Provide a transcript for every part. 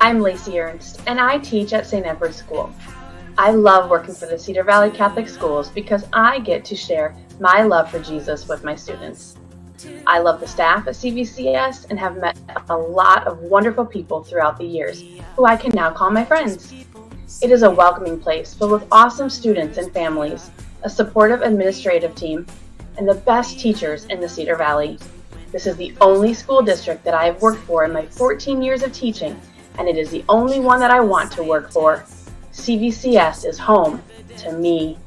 I'm Lacey Ernst, and I teach at St. Edward's School. I love working for the Cedar Valley Catholic Schools because I get to share my love for Jesus with my students. I love the staff at CVCS and have met a lot of wonderful people throughout the years who I can now call my friends. It is a welcoming place filled with awesome students and families, a supportive administrative team, and the best teachers in the Cedar Valley. This is the only school district that I have worked for in my 14 years of teaching, and it is the only one that I want to work for. CVCS is home to me.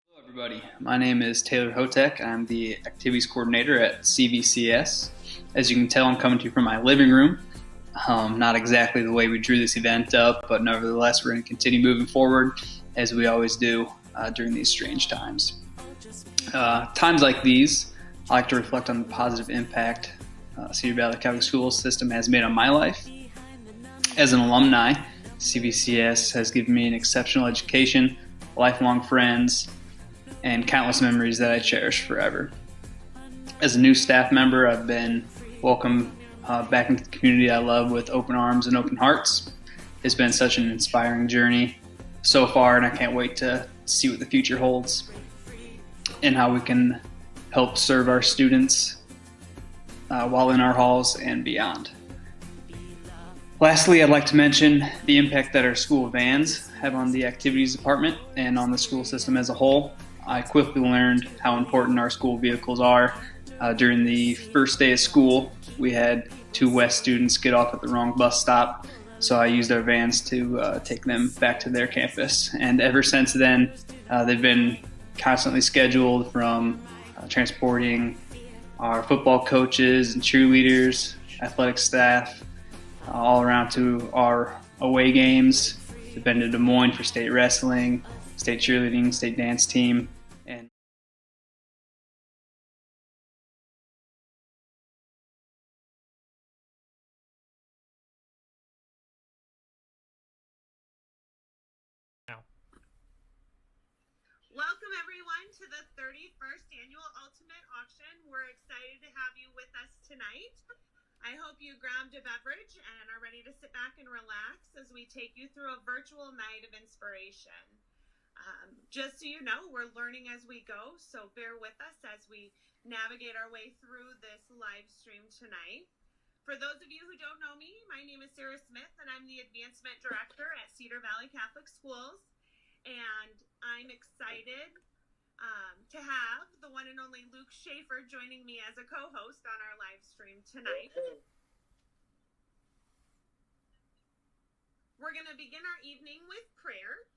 Hello, everybody. My name is Taylor Hotek. I'm the activities coordinator at CVCS. As you can tell, I'm coming to you from my living room. Not exactly the way we drew this event up, but nevertheless, we're going to continue moving forward as we always do during these strange times. Times like these, I like to reflect on the positive impact Cedar Valley Catholic School System has made on my life. As an alumni, CVCS has given me an exceptional education, lifelong friends, and countless memories that I cherish forever. As a new staff member, I've been welcomed back into the community I love with open arms and open hearts. It's been such an inspiring journey so far, and I can't wait to see what the future holds and how we can help serve our students while in our halls and beyond. Lastly, I'd like to mention the impact that our school vans have on the activities department and on the school system as a whole. I quickly learned how important our school vehicles are. During the first day of school, we had 2 West students get off at the wrong bus stop, so I used our vans to take them back to their campus. And ever since then, they've been constantly scheduled, from transporting our football coaches and cheerleaders, athletic staff, all around to our away games. We've been to Des Moines for state wrestling, state cheerleading, state dance team, and Welcome everyone to the 31st Annual Ultimate Auction. We're excited to have you with us tonight. I hope you grabbed a beverage and are ready to sit back and relax as we take you through a virtual night of inspiration. Just so you know, we're learning as we go, so bear with us as we navigate our way through this live stream tonight. For those of you who don't know me, my name is Sarah Smith, and I'm the Advancement Director at Cedar Valley Catholic Schools. And I'm excited to have the one and only Luke Schaefer joining me as a co-host on our live stream tonight. We're going to begin our evening with prayer.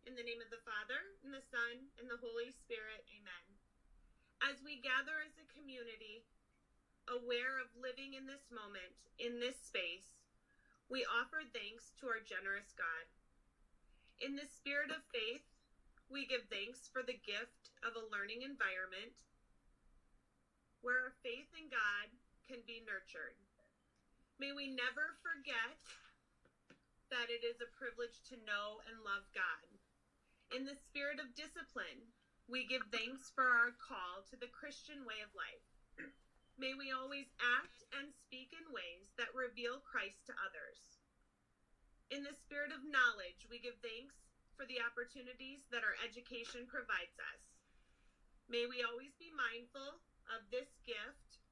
In the name of the Father, and the Son, and the Holy Spirit, amen. As we gather as a community, aware of living in this moment, in this space, we offer thanks to our generous God. In the spirit of faith, we give thanks for the gift of a learning environment where our faith in God can be nurtured. May we never forget that it is a privilege to know and love God. In the spirit of discipline, we give thanks for our call to the Christian way of life. May we always act and speak in ways that reveal Christ to others. In the spirit of knowledge, we give thanks for the opportunities that our education provides us. May we always be mindful of this gift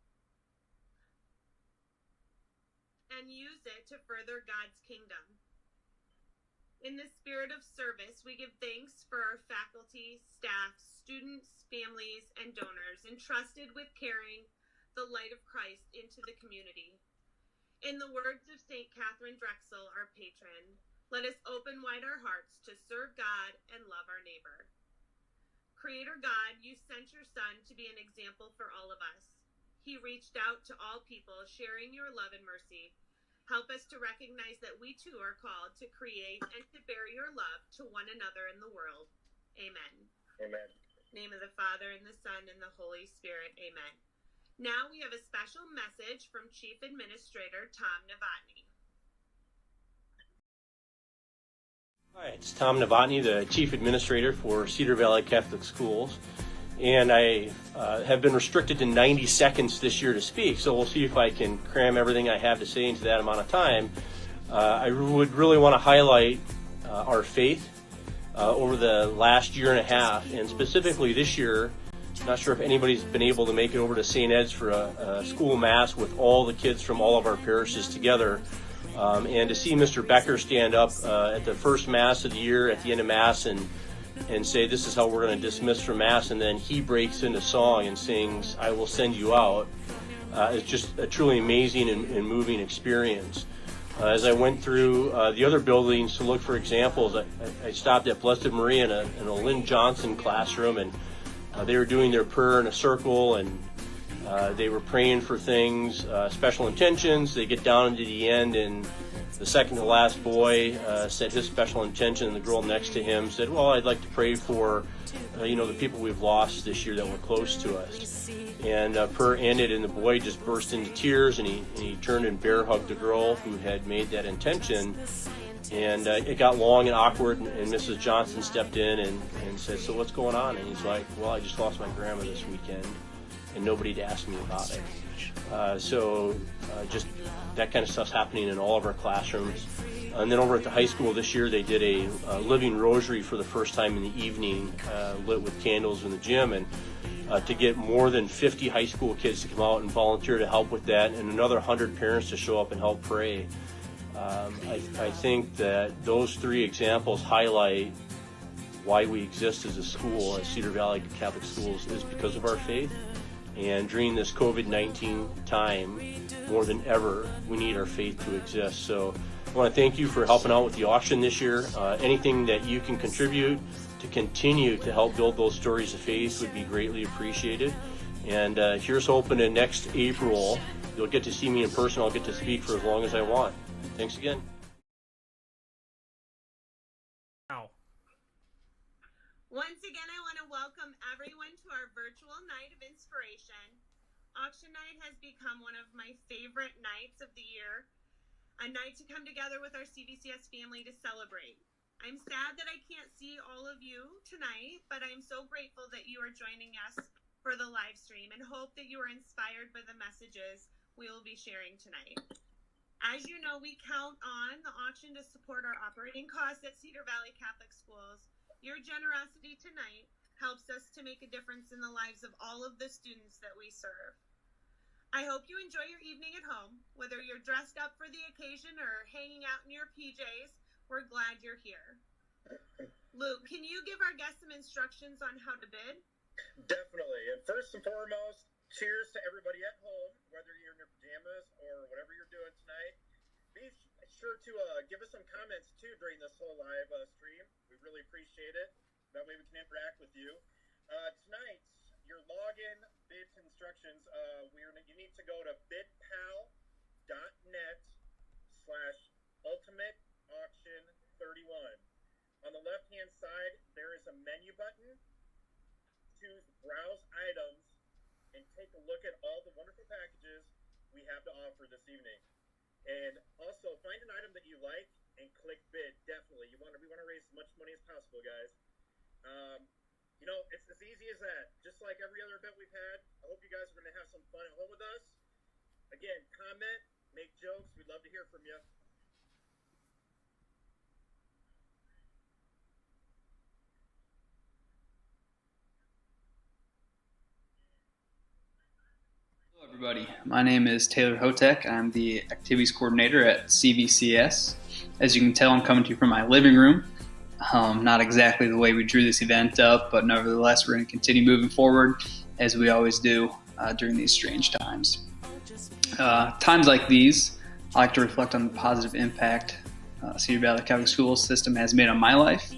and use it to further God's kingdom. In the spirit of service, we give thanks for our faculty, staff, students, families, and donors entrusted with carrying the light of Christ into the community. In the words of St. Catherine Drexel, our patron, let us open wide our hearts to serve God and love our neighbor. Creator God, you sent your Son to be an example for all of us. He reached out to all people, sharing your love and mercy. Help us to recognize that we too are called to create and to bear your love to one another in the world. Amen. Amen. In the name of the Father, and the Son, and the Holy Spirit. Amen. Now we have a special message from Chief Administrator Tom Novotny. Hi, it's Tom Novotny, the Chief Administrator for Cedar Valley Catholic Schools. And I have been restricted to 90 seconds this year to speak, so we'll see if I can cram everything I have to say into that amount of time. I would really want to highlight our faith over the last year and a half, and specifically this year. Not sure if anybody's been able to make it over to St. Ed's for a school mass with all the kids from all of our parishes together. And to see Mr. Becker stand up at the first mass of the year at the end of mass and say, this is how we're going to dismiss from mass, and then he breaks into song and sings, I Will Send You Out, is just a truly amazing and moving experience. As I went through the other buildings to look for examples, I stopped at Blessed Maria in a Lynn Johnson classroom, and they were doing their prayer in a circle, and they were praying for things, special intentions. They get down into the end, and the second to last boy said his special intention, and the girl next to him said, well, I'd like to pray for the people we've lost this year that were close to us. And prayer ended, and the boy just burst into tears, and he turned and bear hugged the girl who had made that intention. And it got long and awkward, and Mrs. Johnson stepped in and said, so what's going on? And he's like, well, I just lost my grandma this weekend, and nobody'd asked me about it. Just that kind of stuff's happening in all of our classrooms. And then over at the high school this year, they did a living rosary for the first time in the evening, lit with candles in the gym, and to get more than 50 high school kids to come out and volunteer to help with that, and another 100 parents to show up and help pray. I think that those three examples highlight why we exist as a school, as Cedar Valley Catholic Schools, is because of our faith. And during this COVID-19 time, more than ever, we need our faith to exist. So I want to thank you for helping out with the auction this year. Anything that you can contribute to continue to help build those stories of faith would be greatly appreciated. And here's hoping that next April, you'll get to see me in person. I'll get to speak for as long as I want. Thanks again. Once again, I want to welcome everyone to our virtual night of inspiration. Auction night has become one of my favorite nights of the year, a night to come together with our CVCS family to celebrate. I'm sad that I can't see all of you tonight, but I'm so grateful that you are joining us for the live stream and hope that you are inspired by the messages we will be sharing tonight. As you know, we count on the auction to support our operating costs at Cedar Valley Catholic Schools. Your generosity tonight helps us to make a difference in the lives of all of the students that we serve. I hope you enjoy your evening at home. Whether you're dressed up for the occasion or hanging out in your PJs, we're glad you're here. Luke, can you give our guests some instructions on how to bid? Definitely. And first and foremost, cheers to everybody at home, whether you're in your pajamas or whatever you're doing tonight. Be sure to give us some comments, too, during this whole live stream. We really appreciate it. That way we can interact with you. Tonight, your login bid instructions instructions. You need to go to bitpal.net/ultimate auction 31. On the left-hand side, there is a menu button. Choose browse items and take a look at all the wonderful packages we have to offer this evening. And also find an item that you like and click bid. Definitely, we want to raise as much money as possible, guys. It's as easy as that. Just like every other event we've had. I hope you guys are going to have some fun at home with us. Again, comment, make jokes. We'd love to hear from you. Hello, everybody. My name is Taylor Hotek. I'm the activities coordinator at CVCS. As you can tell, I'm coming to you from my living room. Not exactly the way we drew this event up, but nevertheless, we're going to continue moving forward as we always do during these strange times. Times like these, I like to reflect on the positive impact Cedar Valley Catholic School System has made on my life.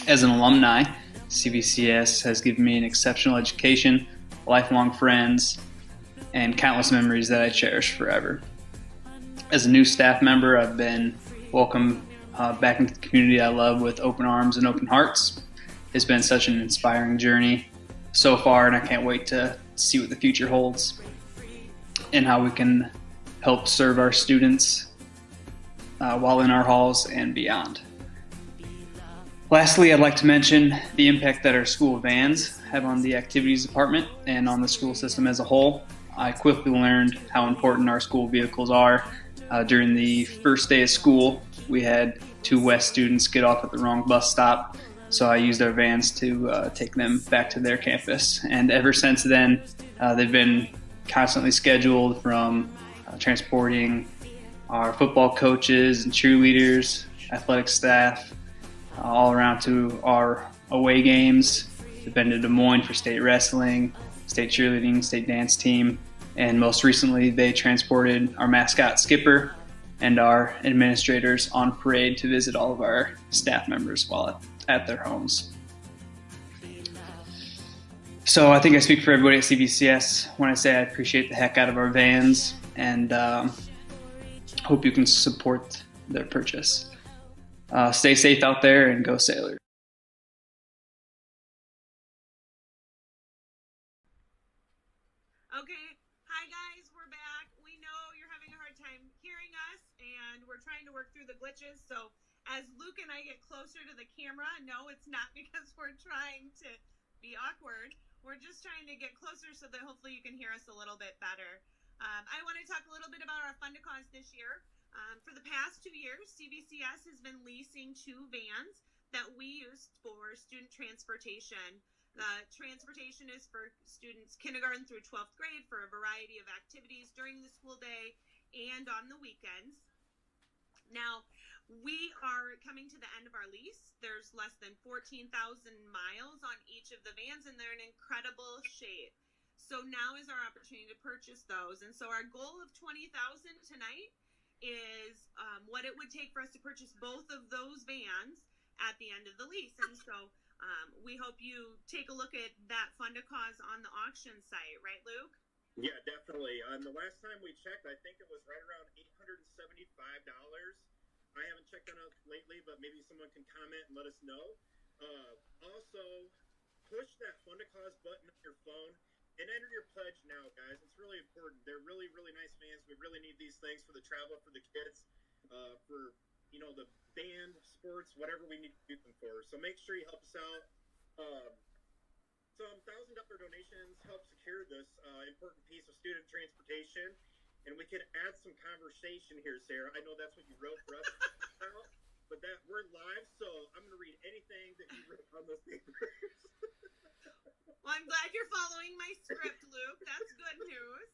As an alumni, CVCS has given me an exceptional education, lifelong friends, and countless memories that I cherish forever. As a new staff member, I've been welcomed back into the community I love with open arms and open hearts. It's been such an inspiring journey so far, and I can't wait to see what the future holds and how we can help serve our students while in our halls and beyond. Lastly, I'd like to mention the impact that our school vans have on the activities department and on the school system as a whole. I quickly learned how important our school vehicles are. During the first day of school, we had 2 West students get off at the wrong bus stop, so I used our vans to take them back to their campus. And ever since then, they've been constantly scheduled, from transporting our football coaches and cheerleaders, athletic staff, all around to our away games. They've been to Des Moines for state wrestling, state cheerleading, state dance team, and most recently they transported our mascot Skipper and our administrators on parade to visit all of our staff members while at their homes. So I think I speak for everybody at CVCS when I say I appreciate the heck out of our vans, and hope you can support their purchase. Stay safe out there and go Sailors. Okay, hi guys, we're back. We know you're having a hard time hearing us, and we're trying to work through the glitches. So as Luke and I get closer to the camera, no, it's not because we're trying to be awkward. We're just trying to get closer so that hopefully you can hear us a little bit better. I want to talk a little bit about our Fund a Cause this year. For the past 2 years, CVCS has been leasing 2 vans that we use for student transportation. Transportation is for students kindergarten through 12th grade for a variety of activities during the school day and on the weekends. Now, we are coming to the end of our lease. There's less than 14,000 miles on each of the vans, and they're in incredible shape. So now is our opportunity to purchase those. And so our goal of $20,000 tonight is what it would take for us to purchase both of those vans at the end of the lease. And so we hope you take a look at that Fund a Cause on the auction site, right, Luke? Yeah, definitely. The last time we checked, I think it was right around $875. I haven't checked on it lately, but maybe someone can comment and let us know. Also, push that Fund a Cause button on your phone and enter your pledge now, guys. It's really important. They're really, really nice vans. We really need these things for the travel, for the kids, for the band, sports, whatever we need to use them for. So make sure you help us out. Some $1,000 donations help secure this important piece of student transportation, and we could add some conversation here, Sarah. I know that's what you wrote for us, but that we're live, so I'm going to read anything that you wrote on those papers. Well, I'm glad you're following my script, Luke. That's good news.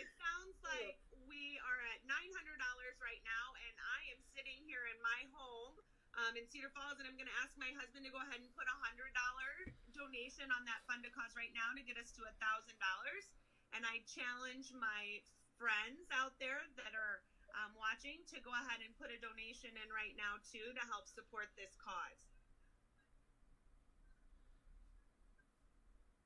It sounds like we are at $900 right now, and I am sitting here in my home in Cedar Falls, and I'm going to ask my husband to go ahead and put a $100 donation on that Fund a Cause right now to get us to $1,000. And I challenge my friends out there that are watching to go ahead and put a donation in right now too to help support this cause.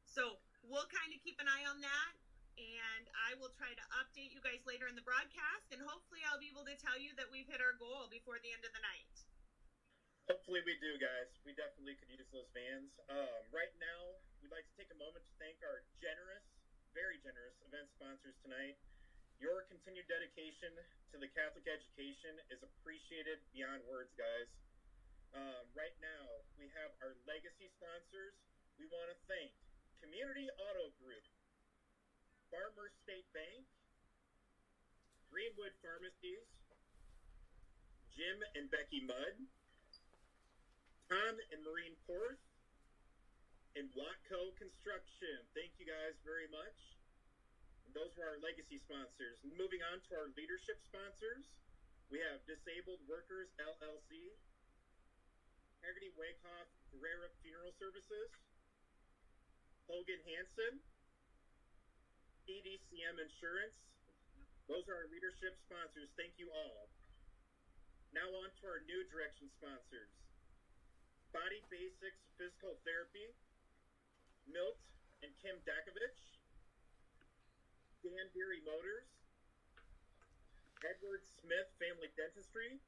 So we'll kind of keep an eye on that, and I will try to update you guys later in the broadcast, and hopefully I'll be able to tell you that we've hit our goal before the end of the night. Hopefully we do, guys. We definitely could use those vans. Right now, we'd like to take a moment to thank our generous, very generous event sponsors tonight. Your continued dedication to the Catholic education is appreciated beyond words, guys. Right now, we have our legacy sponsors. We want to thank Community Auto Group, Farmers State Bank, Greenwood Pharmacies, Jim and Becky Mudd, Tom and Maureen Porth, and Watco Construction. Thank you guys very much. And those were our legacy sponsors. Moving on to our leadership sponsors, we have Disabled Workers LLC, Haggerty Wakehoff Guerrera Funeral Services, Hogan Hansen, EDCM Insurance. Those are our leadership sponsors. Thank you all. Now on to our new direction sponsors. Body Basics Physical Therapy, Milt and Kim Dakovich, Dan Deary Motors, Edward Smith Family Dentistry,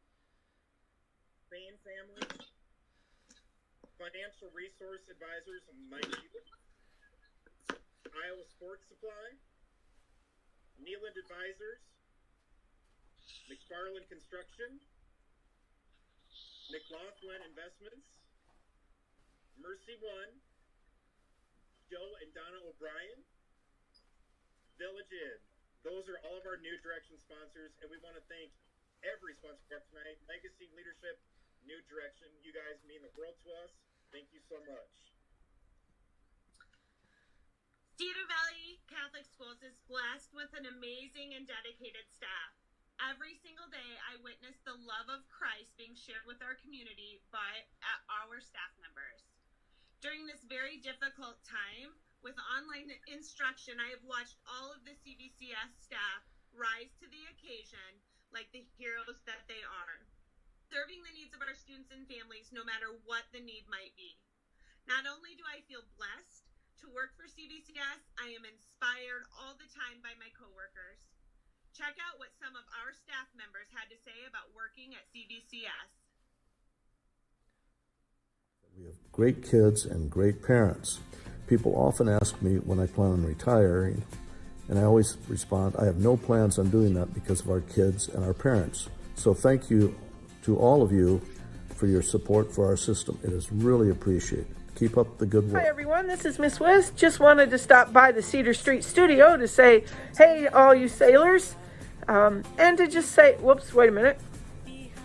Fain Family, Financial Resource Advisors Mike Hewitt, Iowa Sports Supply, Neeland Advisors, McFarland Construction, McLaughlin Investments, Mercy One, Joe and Donna O'Brien, Village Inn. Those are all of our new direction sponsors, and we want to thank every sponsor for tonight. Legacy, Leadership, New Direction. You guys mean the world to us. Thank you so much. Cedar Valley Catholic Schools is blessed with an amazing and dedicated staff. Every single day, I witness the love of Christ being shared with our community by our staff members. During this very difficult time, with online instruction, I have watched all of the CVCS staff rise to the occasion like the heroes that they are, serving the needs of our students and families no matter what the need might be. Not only do I feel blessed to work for CVCS, I am inspired all the time by my coworkers. Check out what some of our staff members had to say about working at CVCS. We have great kids and great parents. People often ask me when I plan on retiring, and I always respond, I have no plans on doing that because of our kids and our parents. So thank you to all of you for your support for our system. It is really appreciated. Keep up the good work. Hi everyone, this is Miss Wiz. Just wanted to stop by the Cedar Street studio to say, hey, all you sailors, and to just say, whoops, wait a minute,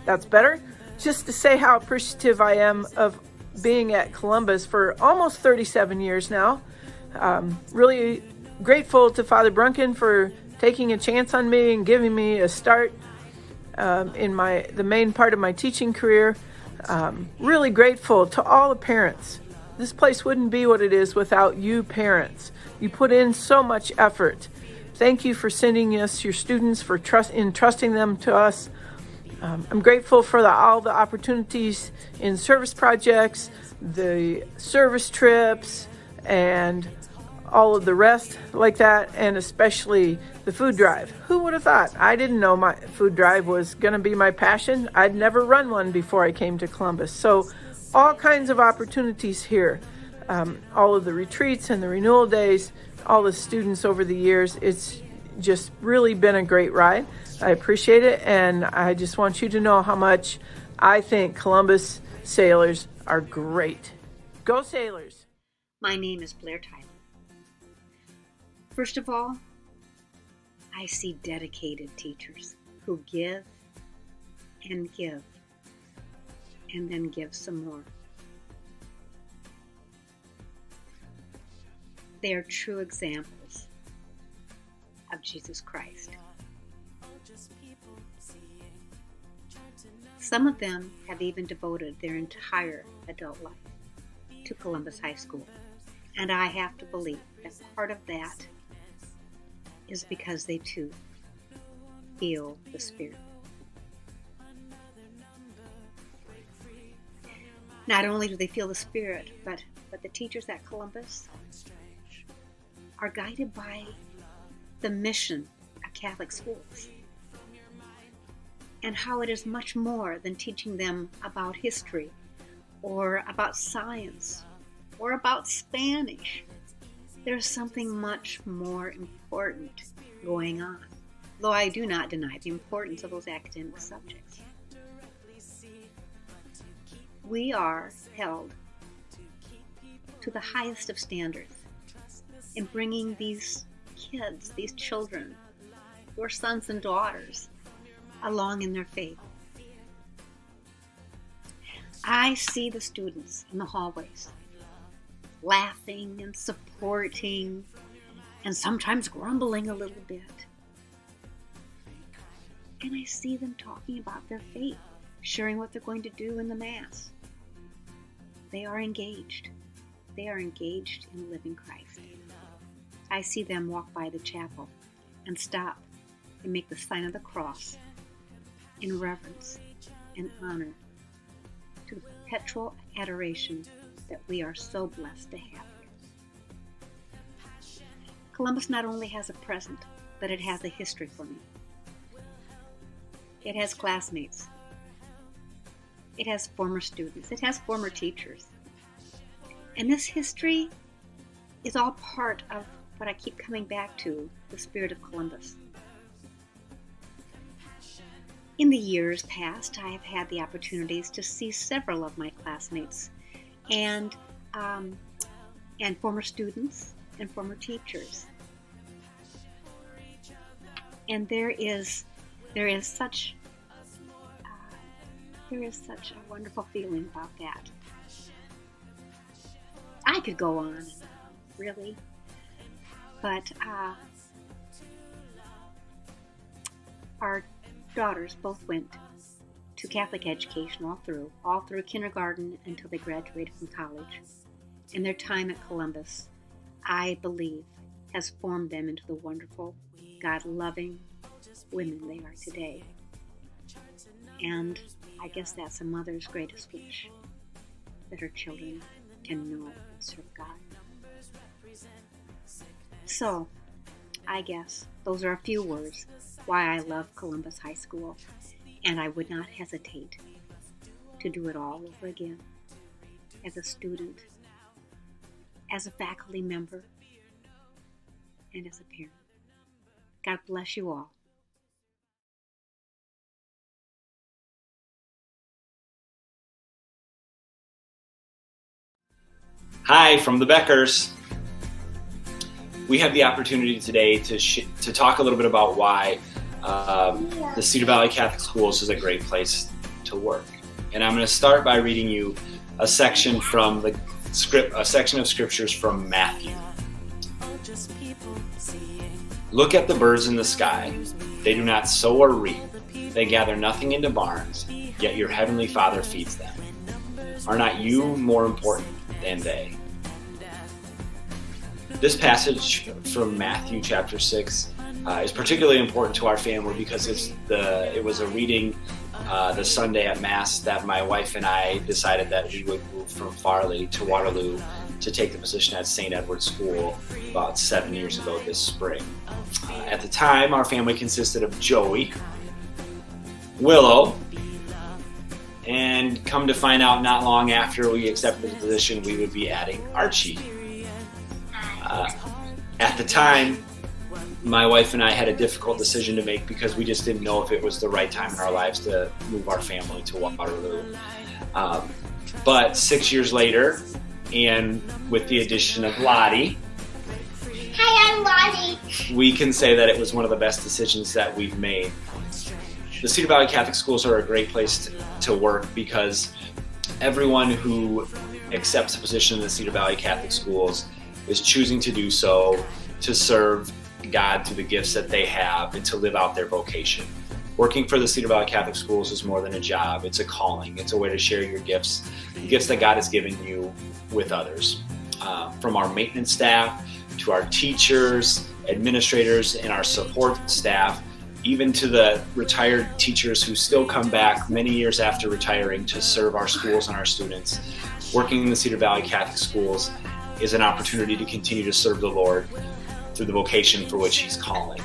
that's better. Just to say how appreciative I am of being at Columbus for almost 37 years now. Really grateful to Father Brunken for taking a chance on me and giving me a start in the main part of my teaching career. Really grateful to all the parents. This place wouldn't be what it is without you parents. You put in so much effort. Thank you for sending us your students, for entrusting them to us. I'm grateful for all the opportunities in service projects, the service trips, and all of the rest like that, and especially the food drive. Who would have thought? I didn't know my food drive was going to be my passion. I'd never run one before I came to Columbus. So all kinds of opportunities here. All of the retreats and the renewal days, all the students over the years. It's just really been a great ride. I appreciate it, and I just want you to know how much I think Columbus sailors are great. Go Sailors! My name is Blair Tyler. First of all, I see dedicated teachers who give and then give some more. They are true examples of Jesus Christ. Some of them have even devoted their entire adult life to Columbus High School. And I have to believe that part of that is because they too feel the Spirit. Not only do they feel the Spirit, but the teachers at Columbus, are guided by the mission of Catholic schools and how it is much more than teaching them about history or about science or about Spanish. There's something much more important going on, though I do not deny the importance of those academic subjects. We are held to the highest of standards in bringing these kids, these children, your sons and daughters, along in their faith. I see the students in the hallways laughing and supporting and sometimes grumbling a little bit. And I see them talking about their faith, sharing what they're going to do in the Mass. They are engaged. They are engaged in living Christ. I see them walk by the chapel and stop and make the sign of the cross in reverence and honor to the perpetual adoration that we are so blessed to have here. Columbus not only has a present, but it has a history for me. It has classmates. It has former students. It has former teachers. And this history is all part of what I keep coming back to, the spirit of Columbus. In the years past, I have had the opportunities to see several of my classmates and former students and former teachers. And there is such a wonderful feeling about that. I could go on and on, really, but our daughters both went to Catholic education all through kindergarten until they graduated from college. And their time at Columbus, I believe, has formed them into the wonderful, God-loving women they are today. And I guess that's a mother's greatest wish, that her children can know and serve God. So, I guess those are a few words why I love Columbus High School, and I would not hesitate to do it all over again as a student, as a faculty member, and as a parent. God bless you all. Hi, from the Beckers. We have the opportunity today to talk a little bit about why the Cedar Valley Catholic Schools is a great place to work. And I'm going to start by reading you a section from a section of scriptures from Matthew. Look at the birds in the sky. They do not sow or reap. They gather nothing into barns, yet your heavenly Father feeds them. Are not you more important than they? This passage from Matthew chapter 6 is particularly important to our family because it was a reading the Sunday at Mass that my wife and I decided that we would move from Farley to Waterloo to take the position at St. Edward's School about 7 years ago this spring. At the time, our family consisted of Joey, Willow, and come to find out not long after we accepted the position, we would be adding Archie. At the time, my wife and I had a difficult decision to make because we just didn't know if it was the right time in our lives to move our family to Waterloo. But 6 years later, and with the addition of Lottie, hi, I'm Lottie, we can say that it was one of the best decisions that we've made. The Cedar Valley Catholic Schools are a great place to work because everyone who accepts a position in the Cedar Valley Catholic Schools is choosing to do so to serve God through the gifts that they have and to live out their vocation. Working for the Cedar Valley Catholic Schools is more than a job. It's a calling. It's a way to share your gifts, the gifts that God has given you with others. From our maintenance staff to our teachers, administrators, and our support staff, even to the retired teachers who still come back many years after retiring to serve our schools and our students. Working in the Cedar Valley Catholic Schools is an opportunity to continue to serve the Lord through the vocation for which he's calling.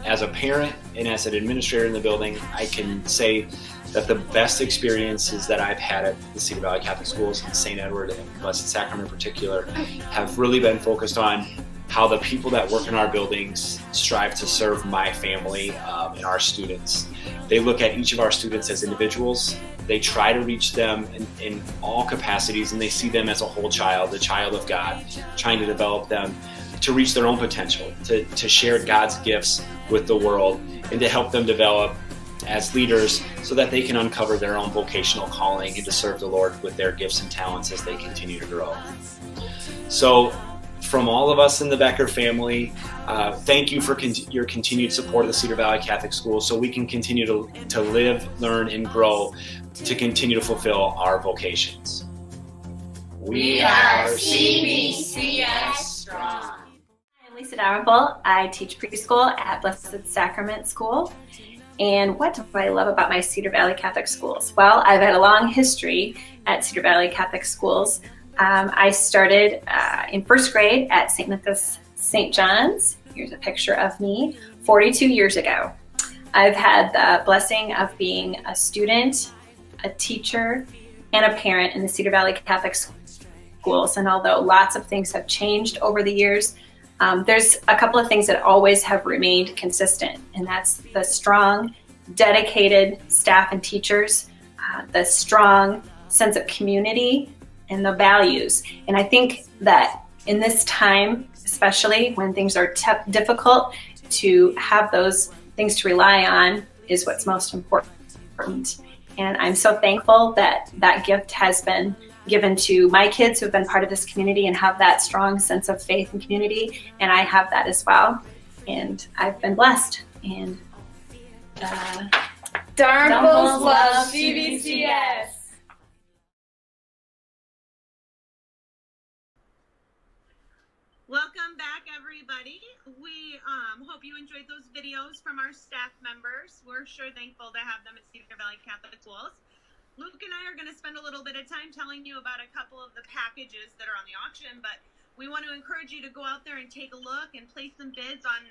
As a parent and as an administrator in the building, I can say that the best experiences that I've had at the Cedar Valley Catholic Schools in St. Edward and Blessed Sacrament in particular have really been focused on how the people that work in our buildings strive to serve my family and our students. They look at each of our students as individuals. They try to reach them in all capacities, and they see them as a whole child, the child of God, trying to develop them to reach their own potential, to share God's gifts with the world, and to help them develop as leaders so that they can uncover their own vocational calling and to serve the Lord with their gifts and talents as they continue to grow. So from all of us in the Becker family, thank you for your continued support of the Cedar Valley Catholic Schools so we can continue to live, learn, and grow to continue to fulfill our vocations. We are CVCS strong. I'm Lisa Dalrymple. I teach preschool at Blessed Sacrament School. And what do I love about my Cedar Valley Catholic Schools? Well, I've had a long history at Cedar Valley Catholic Schools. I started in first grade at St. Nicholas St. John's. Here's a picture of me 42 years ago. I've had the blessing of being a student, a teacher, and a parent in the Cedar Valley Catholic Schools. And although lots of things have changed over the years, there's a couple of things that always have remained consistent, and that's the strong, dedicated staff and teachers, the strong sense of community, and the values. And I think that in this time, especially when things are difficult, to have those things to rely on is what's most important. And I'm so thankful that that gift has been given to my kids who have been part of this community and have that strong sense of faith and community. And I have that as well. And I've been blessed. And Darnfuls love CVCS. Welcome back, everybody. We hope you enjoyed those videos from our staff members. We're sure thankful to have them at Cedar Valley Catholic Schools. Luke and I are going to spend a little bit of time telling you about a couple of the packages that are on the auction, but we want to encourage you to go out there and take a look and place some bids on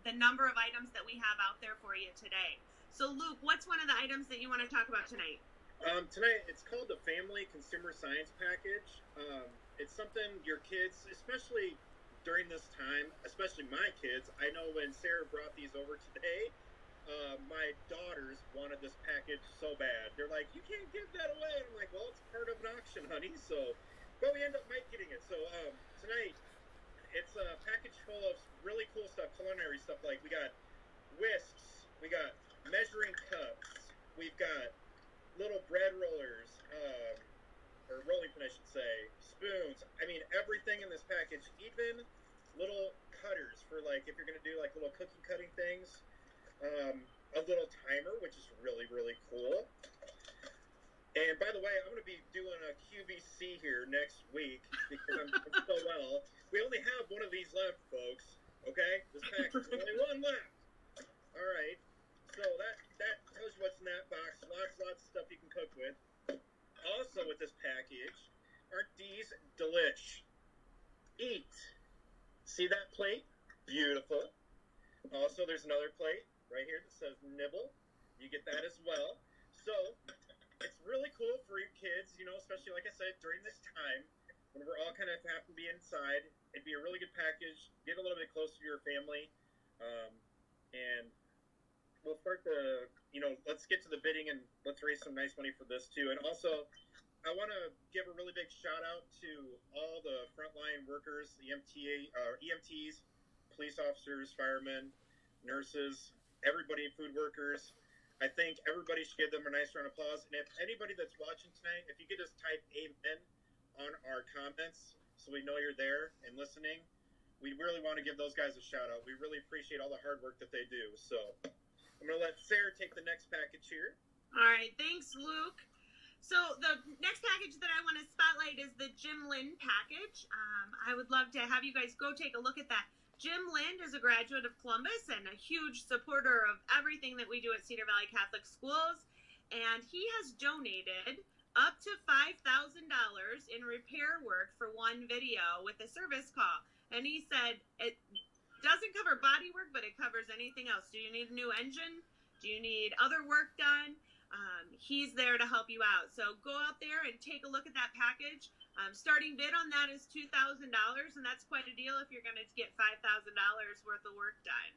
the number of items that we have out there for you today. So, Luke, what's one of the items that you want to talk about tonight? Tonight, it's called the Family Consumer Science Package. It's something your kids, especially during this time, especially my kids, I know when Sarah brought these over today, my daughters wanted this package so bad. They're like, you can't give that away. And I'm like, well, it's part of an auction, honey. So, but we end up getting it. So tonight, it's a package full of really cool stuff, culinary stuff. Like we got whisks, we got measuring cups, we've got little bread rollers, or rolling pin, I should say, spoons. I mean, everything in this package, even little cutters for like if you're gonna do like little cookie cutting things. A little timer, which is really, really cool. And by the way, I'm going to be doing a QVC here next week because I'm doing so well. We only have one of these left, folks. Okay? This package, there's only one left. All right. So that tells you what's in that box. Lots of stuff you can cook with. Also with this package are these delish. Eat. See that plate? Beautiful. Also, there's another plate right here that says nibble. You get that as well. So it's really cool for you kids, you know, especially like I said, during this time when we're all kind of have to be inside. It'd be a really good package. Get a little bit closer to your family. And we'll start the, let's get to the bidding and let's raise some nice money for this too. And also, I want to give a really big shout out to all the frontline workers, the EMTs, police officers, firemen, nurses, everybody, food workers. I think everybody should give them a nice round of applause. And if anybody that's watching tonight, if you could just type amen on our comments so we know you're there and listening, we really want to give those guys a shout out. We really appreciate all the hard work that they do. So I'm going to let Sarah take the next package here. All right. Thanks, Luke. So the next package that I want to spotlight is the Jim Lynn package. I would love to have you guys go take a look at that. Jim Lind is a graduate of Columbus and a huge supporter of everything that we do at Cedar Valley Catholic Schools. And he has donated up to $5,000 in repair work for one video with a service call. And he said, doesn't cover body work, but it covers anything else. Do you need a new engine? Do you need other work done? He's there to help you out. So go out there and take a look at that package. Starting bid on that is $2,000, and that's quite a deal if you're going to get $5,000 worth of work done.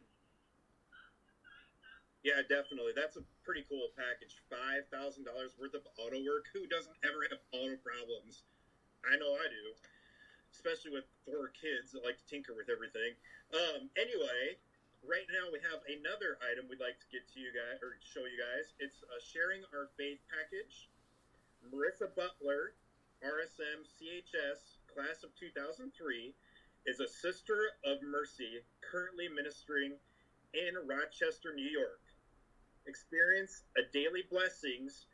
Yeah, definitely. That's a pretty cool package. $5,000 worth of auto work. Who doesn't ever have auto problems? I know I do, especially with 4 kids that like to tinker with everything. Anyway, right now we have another item we'd like to get to you guys, or show you guys. It's a Sharing Our Faith package. Marissa Butler, RSM CHS, class of 2003, is a Sister of Mercy currently ministering in Rochester, New York. Experience a daily blessings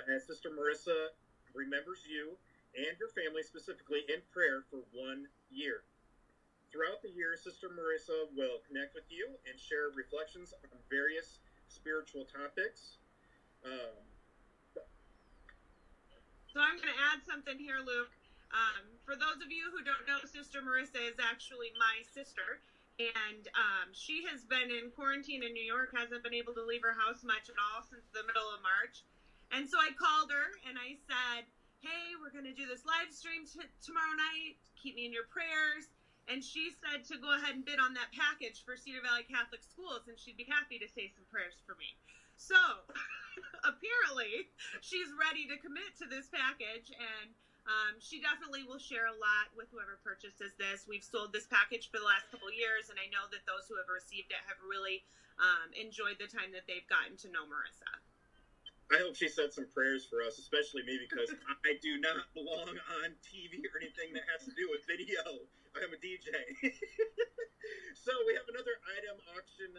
as Sister Marissa remembers you and your family specifically in prayer for 1 year. Throughout the year, Sister Marissa will connect with you and share reflections on various spiritual topics. So I'm going to add something here, Luke. For those of you who don't know, Sister Marissa is actually my sister. And she has been in quarantine in New York, hasn't been able to leave her house much at all since the middle of March. And so I called her and I said, hey, we're going to do this live stream tomorrow night. Keep me in your prayers. And she said to go ahead and bid on that package for Cedar Valley Catholic Schools, and she'd be happy to say some prayers for me. So apparently she's ready to commit to this package, and she definitely will share a lot with whoever purchases this. We've sold this package for the last couple of years, and I know that those who have received it have really enjoyed the time that they've gotten to know Marissa. I hope she said some prayers for us, especially me, because I do not belong on TV or anything that has to do with video. I'm a DJ. So we have another item auction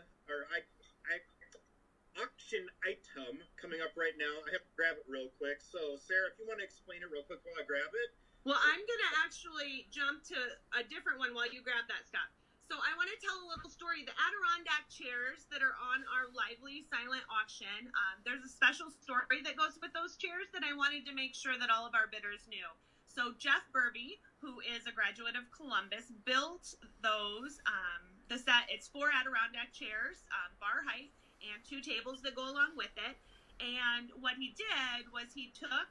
item coming up right now. I have to grab it real quick. So Sarah, if you want to explain it real quick while I grab it. Well, I'm going to actually jump to a different one while you grab that stuff. So I want to tell a little story. The Adirondack chairs that are on our lively silent auction, there's a special story that goes with those chairs that I wanted to make sure that all of our bidders knew. So Jeff Burby, who is a graduate of Columbus, built those, the set. It's 4 Adirondack chairs, bar height, and 2 tables that go along with it. And what he did was he took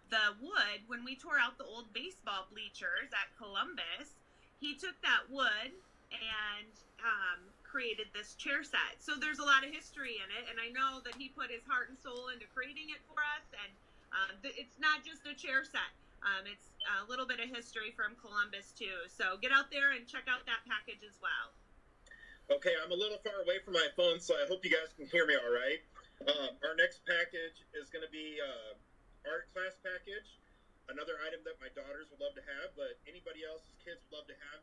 the wood, when we tore out the old baseball bleachers at Columbus, he took that wood and created this chair set. So there's a lot of history in it, and I know that he put his heart and soul into creating it for us, and it's not just a chair set. It's a little bit of history from Columbus too. So get out there and check out that package as well. Okay, I'm a little far away from my phone, so I hope you guys can hear me all right. Our next package is going to be art class package. Another item that my daughters would love to have, but anybody else's kids would love to have.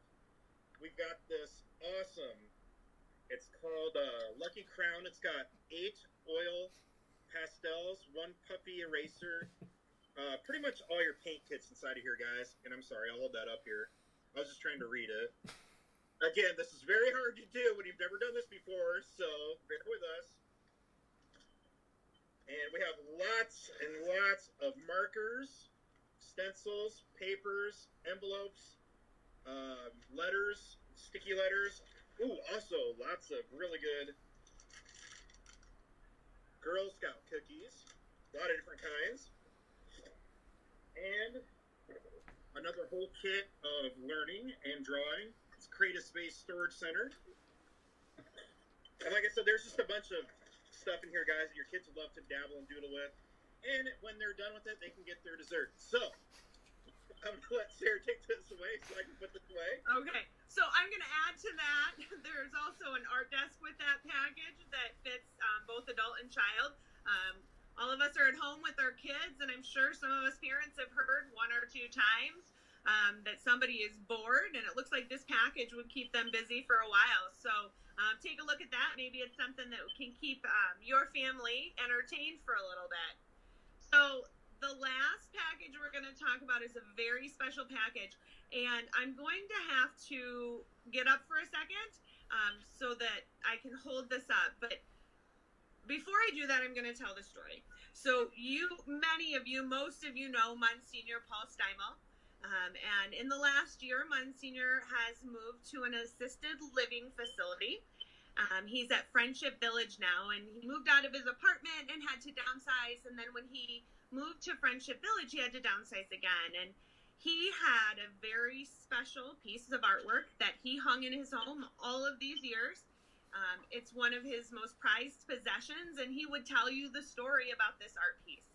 We've got this awesome, it's called Lucky Crown. It's got 8 oil pastels, 1 puffy eraser, pretty much all your paint kits inside of here, guys. And I'm sorry, I'll hold that up here. I was just trying to read it. Again, this is very hard to do when you've never done this before, so bear with us. And we have lots and lots of markers, stencils, papers, envelopes, letters, sticky letters. Ooh, also lots of really good Girl Scout cookies. A lot of different kinds. And another whole kit of learning and drawing. It's Create a Space Storage Center. And like I said, there's just a bunch of stuff in here, guys, that your kids would love to dabble and doodle with. And when they're done with it, they can get their dessert. So, I'm going to let Sarah take this away so I can put this away. Okay, so I'm going to add to that. There's also an art desk with that package that fits both adult and child. All of us are at home with our kids, and I'm sure some of us parents have heard 1 or 2 times that somebody is bored, and it looks like this package would keep them busy for a while. So take a look at that. Maybe it's something that can keep your family entertained for a little bit. So the last package we're going to talk about is a very special package, and I'm going to have to get up for a second so that I can hold this up. But before I do that, I'm going to tell the story. So most of you know Monsignor Paul Steimel. And in the last year, Monsignor has moved to an assisted living facility. He's at Friendship Village now, and he moved out of his apartment and had to downsize. And then when he moved to Friendship Village, he had to downsize again. And he had a very special piece of artwork that he hung in his home all of these years. It's one of his most prized possessions, and he would tell you the story about this art piece.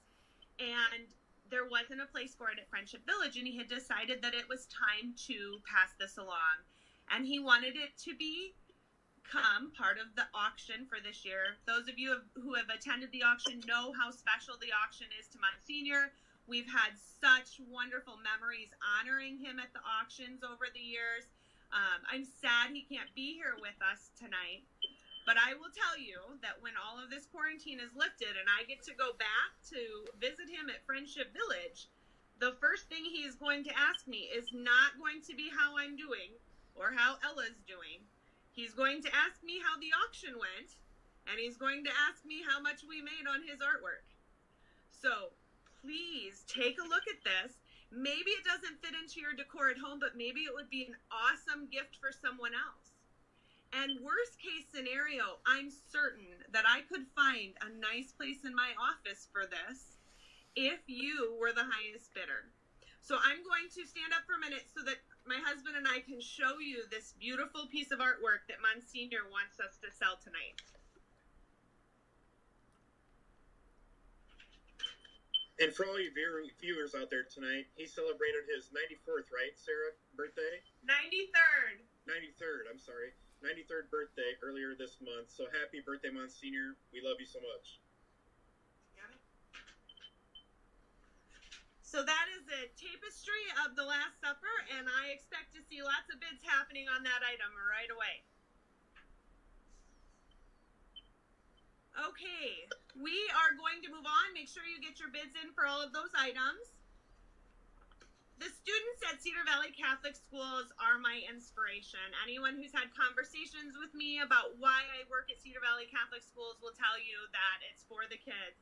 And there wasn't a place for it at Friendship Village, and he had decided that it was time to pass this along. And he wanted it to become part of the auction for this year. Those of you who have attended the auction know how special the auction is to Monsignor. We've had such wonderful memories honoring him at the auctions over the years. I'm sad he can't be here with us tonight, but I will tell you that when all of this quarantine is lifted and I get to go back to visit him at Friendship Village, the first thing he is going to ask me is not going to be how I'm doing or how Ella's doing. He's going to ask me how the auction went, and he's going to ask me how much we made on his artwork. So please take a look at this. Maybe it doesn't fit into your decor at home, but maybe it would be an awesome gift for someone else. And worst case scenario, I'm certain that I could find a nice place in my office for this if you were the highest bidder. So I'm going to stand up for a minute so that my husband and I can show you this beautiful piece of artwork that Monsignor wants us to sell tonight. And for all you viewers out there tonight, he celebrated his 94th, right, Sarah, birthday? 93rd. 93rd, I'm sorry. 93rd birthday earlier this month. So happy birthday, Monsignor. We love you so much. So that is a tapestry of the Last Supper, and I expect to see lots of bids happening on that item right away. Okay, we are going to move on. Make sure you get your bids in for all of those items. The students at Cedar Valley Catholic Schools are my inspiration. Anyone who's had conversations with me about why I work at Cedar Valley Catholic Schools will tell you that it's for the kids.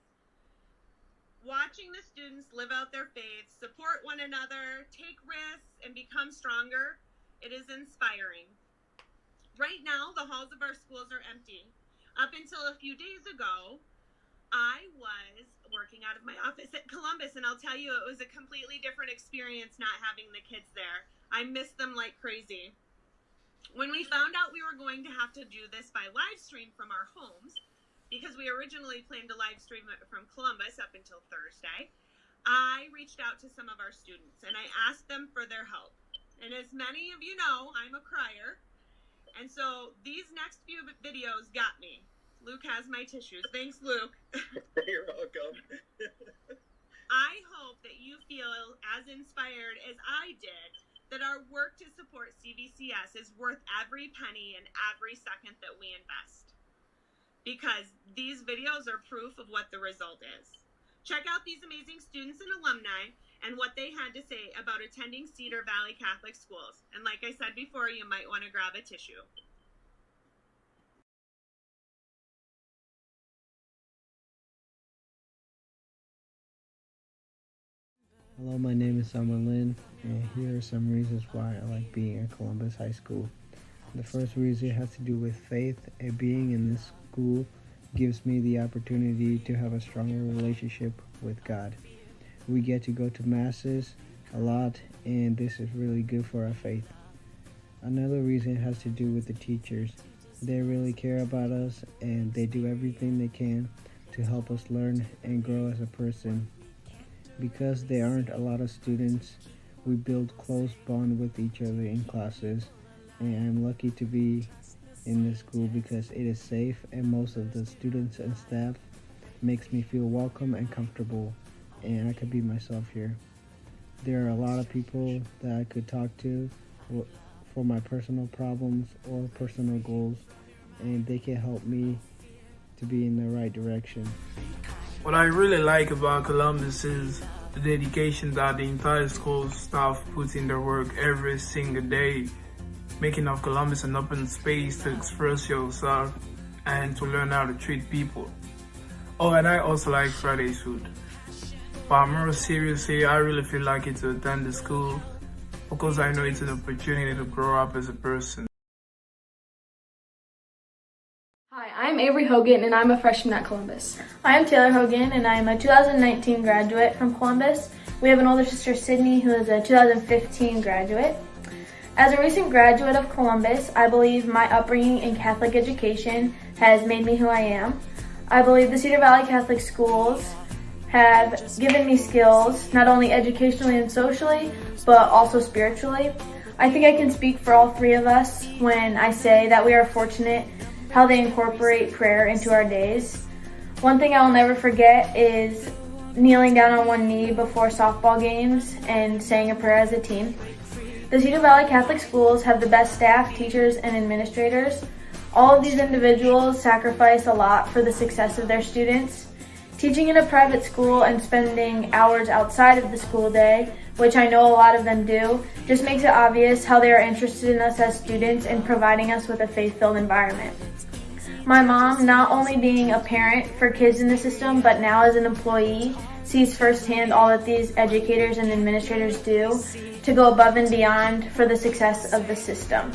Watching the students live out their faith, support one another, take risks, and become stronger, it is inspiring. Right now, the halls of our schools are empty. Up until a few days ago, I was working out of my office at Columbus, and I'll tell you, it was a completely different experience not having the kids there. I miss them like crazy. When we found out we were going to have to do this by live stream from our homes, because we originally planned to live stream it from Columbus up until Thursday, I reached out to some of our students, and I asked them for their help. And as many of you know, I'm a crier, and so these next few videos got me. Luke has my tissues. Thanks, Luke. You're welcome. I hope that you feel as inspired as I did that our work to support CVCS is worth every penny and every second that we invest. Because these videos are proof of what the result is. Check out these amazing students and alumni and what they had to say about attending Cedar Valley Catholic Schools. And like I said before, you might want to grab a tissue. Hello, my name is Summer Lynn, and here are some reasons why I like being at Columbus High School. The first reason has to do with faith, and being in this school gives me the opportunity to have a stronger relationship with God. We get to go to masses a lot, and this is really good for our faith. Another reason has to do with the teachers. They really care about us, and they do everything they can to help us learn and grow as a person. Because there aren't a lot of students, we build close bond with each other in classes, and I'm lucky to be in this school because it is safe, and most of the students and staff makes me feel welcome and comfortable, and I could be myself here. There are a lot of people that I could talk to for my personal problems or personal goals, and they can help me to be in the right direction. What I really like about Columbus is the dedication that the entire school staff puts in their work every single day, making of Columbus an open space to express yourself and to learn how to treat people. Oh, and I also like Friday's food. But more seriously, I really feel lucky to attend the school because I know it's an opportunity to grow up as a person. Hi, I'm Avery Hogan and I'm a freshman at Columbus. I'm Taylor Hogan and I'm a 2019 graduate from Columbus. We have an older sister, Sydney, who is a 2015 graduate. As a recent graduate of Columbus, I believe my upbringing in Catholic education has made me who I am. I believe the Cedar Valley Catholic Schools have given me skills, not only educationally and socially, but also spiritually. I think I can speak for all three of us when I say that we are fortunate how they incorporate prayer into our days. One thing I will never forget is kneeling down on one knee before softball games and saying a prayer as a team. The Cedar Valley Catholic Schools have the best staff, teachers, and administrators. All of these individuals sacrifice a lot for the success of their students. Teaching in a private school and spending hours outside of the school day, which I know a lot of them do, just makes it obvious how they are interested in us as students and providing us with a faith-filled environment. My mom, not only being a parent for kids in the system, but now as an employee, sees firsthand all that these educators and administrators do to go above and beyond for the success of the system.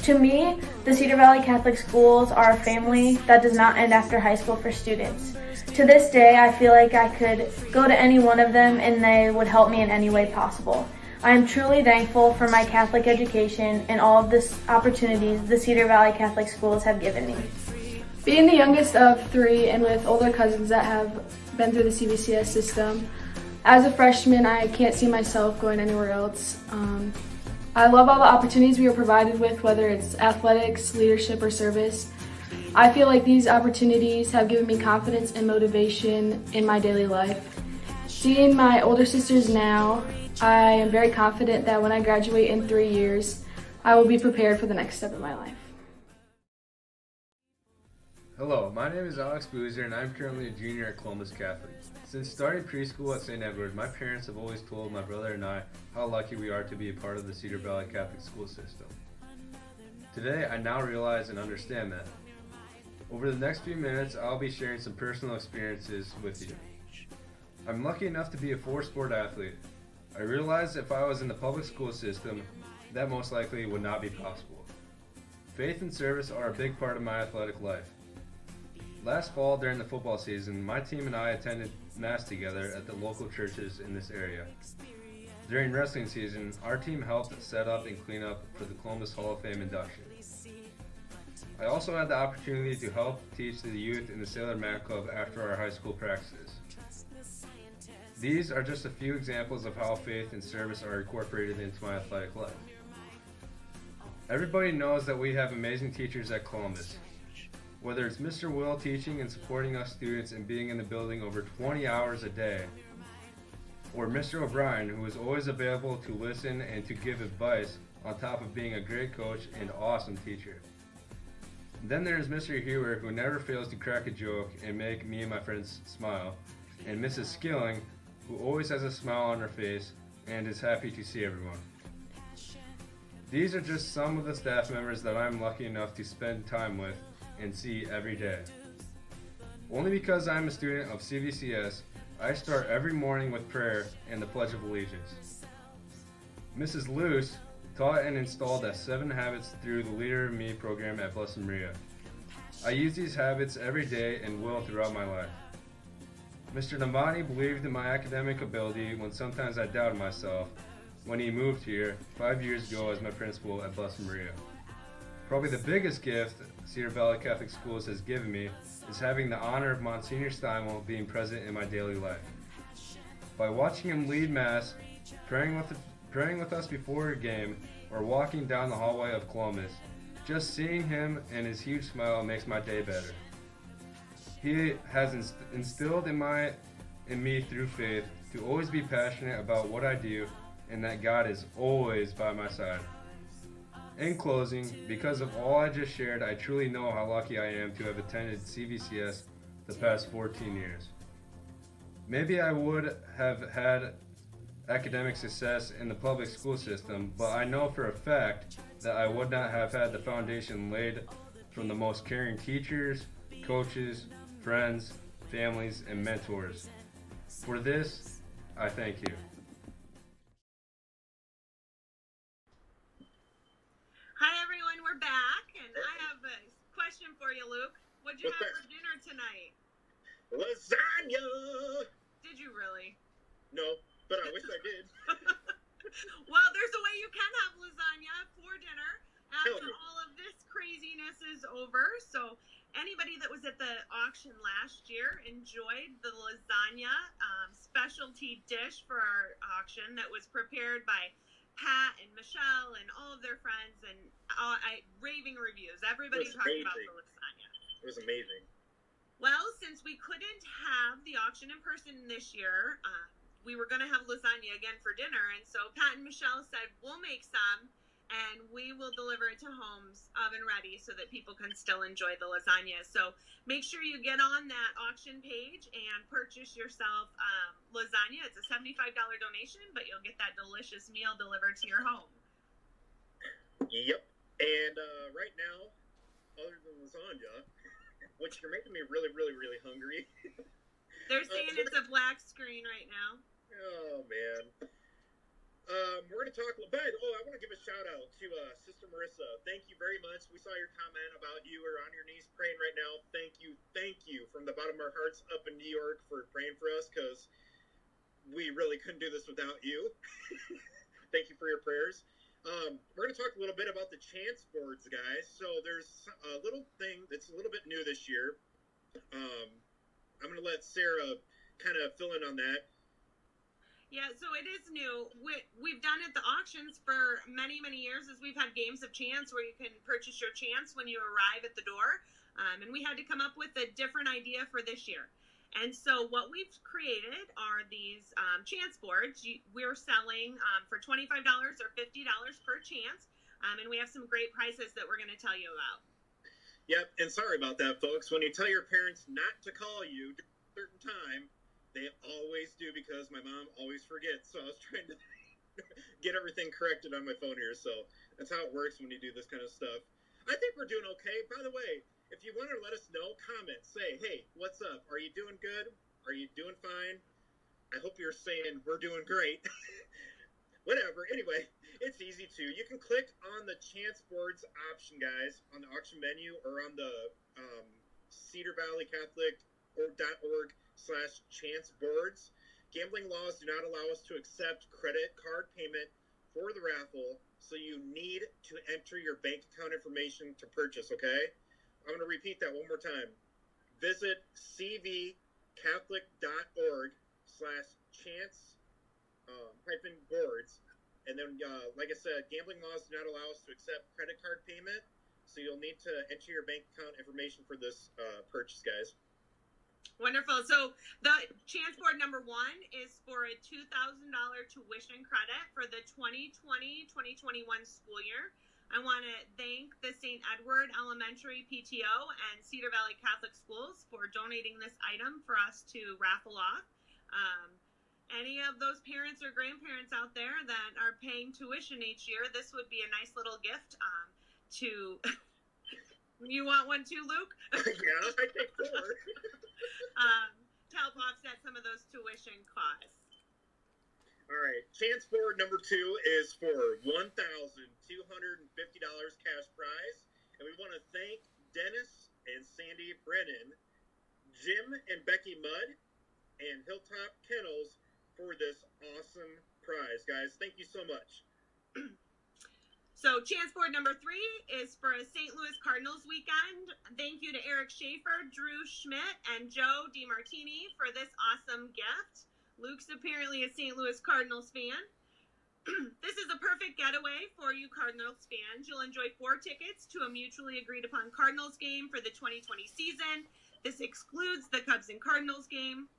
To me, the Cedar Valley Catholic Schools are a family that does not end after high school for students. To this day, I feel like I could go to any one of them and they would help me in any way possible. I am truly thankful for my Catholic education and all of the opportunities the Cedar Valley Catholic Schools have given me. Being the youngest of three and with older cousins that have been through the CVCS system, as a freshman, I can't see myself going anywhere else. I love all the opportunities we were provided with, whether it's athletics, leadership, or service. I feel like these opportunities have given me confidence and motivation in my daily life. Seeing my older sisters now, I am very confident that when I graduate in 3 years, I will be prepared for the next step of my life. Hello, my name is Alex Boozer and I'm currently a junior at Columbus Catholic. Since starting preschool at St. Edward, my parents have always told my brother and I how lucky we are to be a part of the Cedar Valley Catholic school system. Today, I now realize and understand that. Over the next few minutes, I'll be sharing some personal experiences with you. I'm lucky enough to be a four-sport athlete. I realize if I was in the public school system, that most likely would not be possible. Faith and service are a big part of my athletic life. Last fall during the football season, my team and I attended Mass together at the local churches in this area. During wrestling season, our team helped set up and clean up for the Columbus Hall of Fame induction. I also had the opportunity to help teach the youth in the Sailor Man Club after our high school practices. These are just a few examples of how faith and service are incorporated into my athletic life. Everybody knows that we have amazing teachers at Columbus. Whether it's Mr. Will teaching and supporting us students and being in the building over 20 hours a day, or Mr. O'Brien, who is always available to listen and to give advice on top of being a great coach and awesome teacher. Then there's Mr. Hewer, who never fails to crack a joke and make me and my friends smile, and Mrs. Skilling, who always has a smile on her face and is happy to see everyone. These are just some of the staff members that I'm lucky enough to spend time with and see every day. Only because I'm a student of CVCS, I start every morning with prayer and the Pledge of Allegiance. Mrs. Luce taught and installed the 7 habits through the Leader of Me program at Blessed Maria. I use these habits every day and will throughout my life. Mr. Navani believed in my academic ability when sometimes I doubted myself when he moved here 5 years ago as my principal at Blessed Maria. Probably the biggest gift Cedar Valley Catholic Schools has given me is having the honor of Monsignor Steinwell being present in my daily life. By watching him lead Mass, praying with us before a game, or walking down the hallway of Columbus, just seeing him and his huge smile makes my day better. He has instilled in me through faith to always be passionate about what I do and that God is always by my side. In closing, because of all I just shared, I truly know how lucky I am to have attended CVCS the past 14 years. Maybe I would have had academic success in the public school system, but I know for a fact that I would not have had the foundation laid from the most caring teachers, coaches, friends, families, and mentors. For this, I thank you. Luke. What'd you What's have that? for dinner tonight? Lasagna! Did you really? No, but I wish I did. Well, there's a way you can have lasagna for dinner Tell after me. all of this craziness is over. So anybody that was at the auction last year enjoyed the lasagna specialty dish for our auction that was prepared by Pat and Michelle and all of their friends, and raving reviews. Everybody It was talked about amazing. the lasagna. It was amazing. Well, since we couldn't have the auction in person this year, we were going to have lasagna again for dinner. And so Pat and Michelle said, we'll make some and we will deliver it to homes oven ready so that people can still enjoy the lasagna. So make sure you get on that auction page and purchase yourself lasagna. It's a $75 donation, but you'll get that delicious meal delivered to your home. Yep. And right now, other than lasagna, which you're making me really, really, really hungry. They're saying it's a black screen right now. Oh, man. We're going to talk about, I want to give a shout out to Sister Marissa. Thank you very much. We saw your comment about you are on your knees praying right now. Thank you from the bottom of our hearts up in New York for praying for us, because we really couldn't do this without you. Thank you for your prayers. We're going to talk a little bit about the chance boards, guys. So there's a little thing that's a little bit new this year. I'm going to let Sarah kind of fill in on that. Yeah, so it is new. We've done it at the auctions for many, many years, as we've had games of chance where you can purchase your chance when you arrive at the door. And we had to come up with a different idea for this year. And so what we've created are these chance boards. We're selling for $25 or $50 per chance. And we have some great prices that we're going to tell you about. Yep, and sorry about that, folks. When you tell your parents not to call you at a certain time, they always do, because my mom always forgets. So I was trying to get everything corrected on my phone here. So that's how it works when you do this kind of stuff. I think we're doing okay. By the way, if you want to let us know, comment. Say, hey, what's up? Are you doing good? Are you doing fine? I hope you're saying we're doing great. Whatever. Anyway, it's easy to. You can click on the chance boards option, guys, on the auction menu, or on the Cedar Valley Catholic .org/chance boards. Gambling laws do not allow us to accept credit card payment for the raffle, so you need to enter your bank account information to purchase, okay? I'm going to repeat that one more time. Visit cvcatholic.org/chance boards. And then, like I said, gambling laws do not allow us to accept credit card payment, so you'll need to enter your bank account information for this purchase, guys. Wonderful. So the chance board number 1 is for a $2,000 tuition credit for the 2020-2021 school year. I want to thank the St. Edward Elementary PTO and Cedar Valley Catholic Schools for donating this item for us to raffle off. Any of those parents or grandparents out there that are paying tuition each year, this would be a nice little gift to... You want one too, Luke? Yeah, I take 4. To help offset some of those tuition costs. All right. Chance board number 2 is for $1,250 cash prize. And we want to thank Dennis and Sandy Brennan, Jim and Becky Mudd, and Hilltop Kennels for this awesome prize, guys. Thank you so much. So chance board number 3 is for a St. Louis Cardinals weekend. Thank you to Eric Schaefer, Drew Schmidt, and Joe DiMartini for this awesome gift. Luke's apparently a St. Louis Cardinals fan. This is a perfect getaway for you Cardinals fans. You'll enjoy 4 tickets to a mutually agreed upon Cardinals game for the 2020 season. This excludes the Cubs and Cardinals game.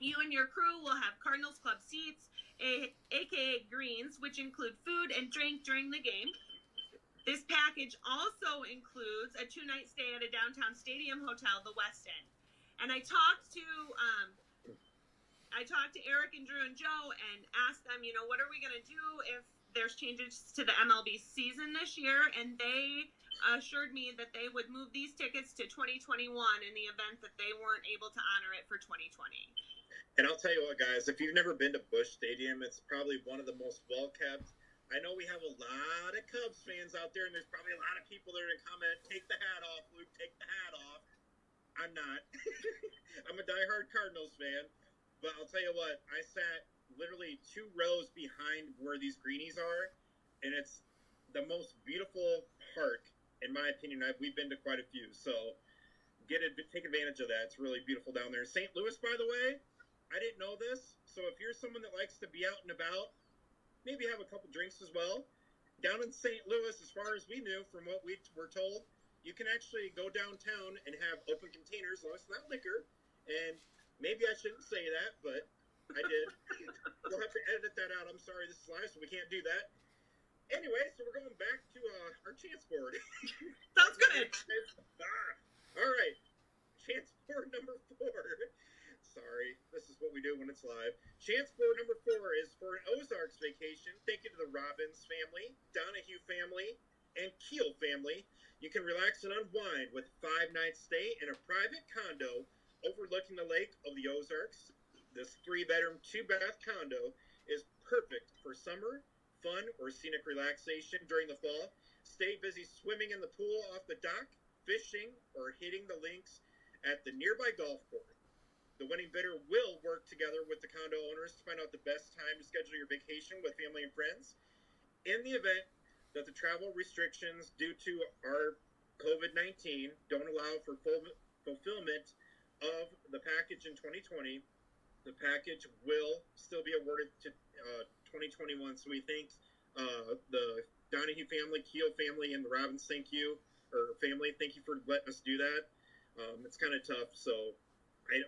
You and your crew will have Cardinals Club seats, aka greens, which include food and drink during the game. This package also includes a 2-night stay at a downtown stadium hotel, the West End. And I talked to Eric and Drew and Joe and asked them, what are we going to do if there's changes to the MLB season this year? And they assured me that they would move these tickets to 2021 in the event that they weren't able to honor it for 2020. And I'll tell you what, guys, if you've never been to Busch Stadium, it's probably one of the most well-kept, I know we have a lot of Cubs fans out there, and there's probably a lot of people that are going to comment, take the hat off, Luke, take the hat off. I'm not. I'm a diehard Cardinals fan, but I'll tell you what, I sat literally 2 rows behind where these greenies are, and it's the most beautiful park, in my opinion. We've been to quite a few, so take advantage of that. It's really beautiful down there. St. Louis, by the way, I didn't know this, so if you're someone that likes to be out and about, maybe have a couple drinks as well. Down in St. Louis, as far as we knew, from what we were told, you can actually go downtown and have open containers, as long as it's not liquor. And maybe I shouldn't say that, but I did. We'll have to edit that out. I'm sorry, this is live, so we can't do that. Anyway, so we're going back to our chance board. Sounds good. All right. Chance board number 4. Sorry, this is what we do when it's live. Chance board number 4 is for an Ozarks vacation. Thank you to the Robbins family, Donahue family, and Keel family. You can relax and unwind with a 5-night stay in a private condo overlooking the lake of the Ozarks. This 3-bedroom, 2-bath condo is perfect for summer, fun, or scenic relaxation during the fall. Stay busy swimming in the pool off the dock, fishing, or hitting the links at the nearby golf course. The winning bidder will work together with the condo owners to find out the best time to schedule your vacation with family and friends. In the event that the travel restrictions due to our COVID-19 don't allow for full fulfillment of the package in 2020, the package will still be awarded to 2021. So we thank the Donahue family, Keel family, and the Robbins thank you for letting us do that. It's kind of tough, so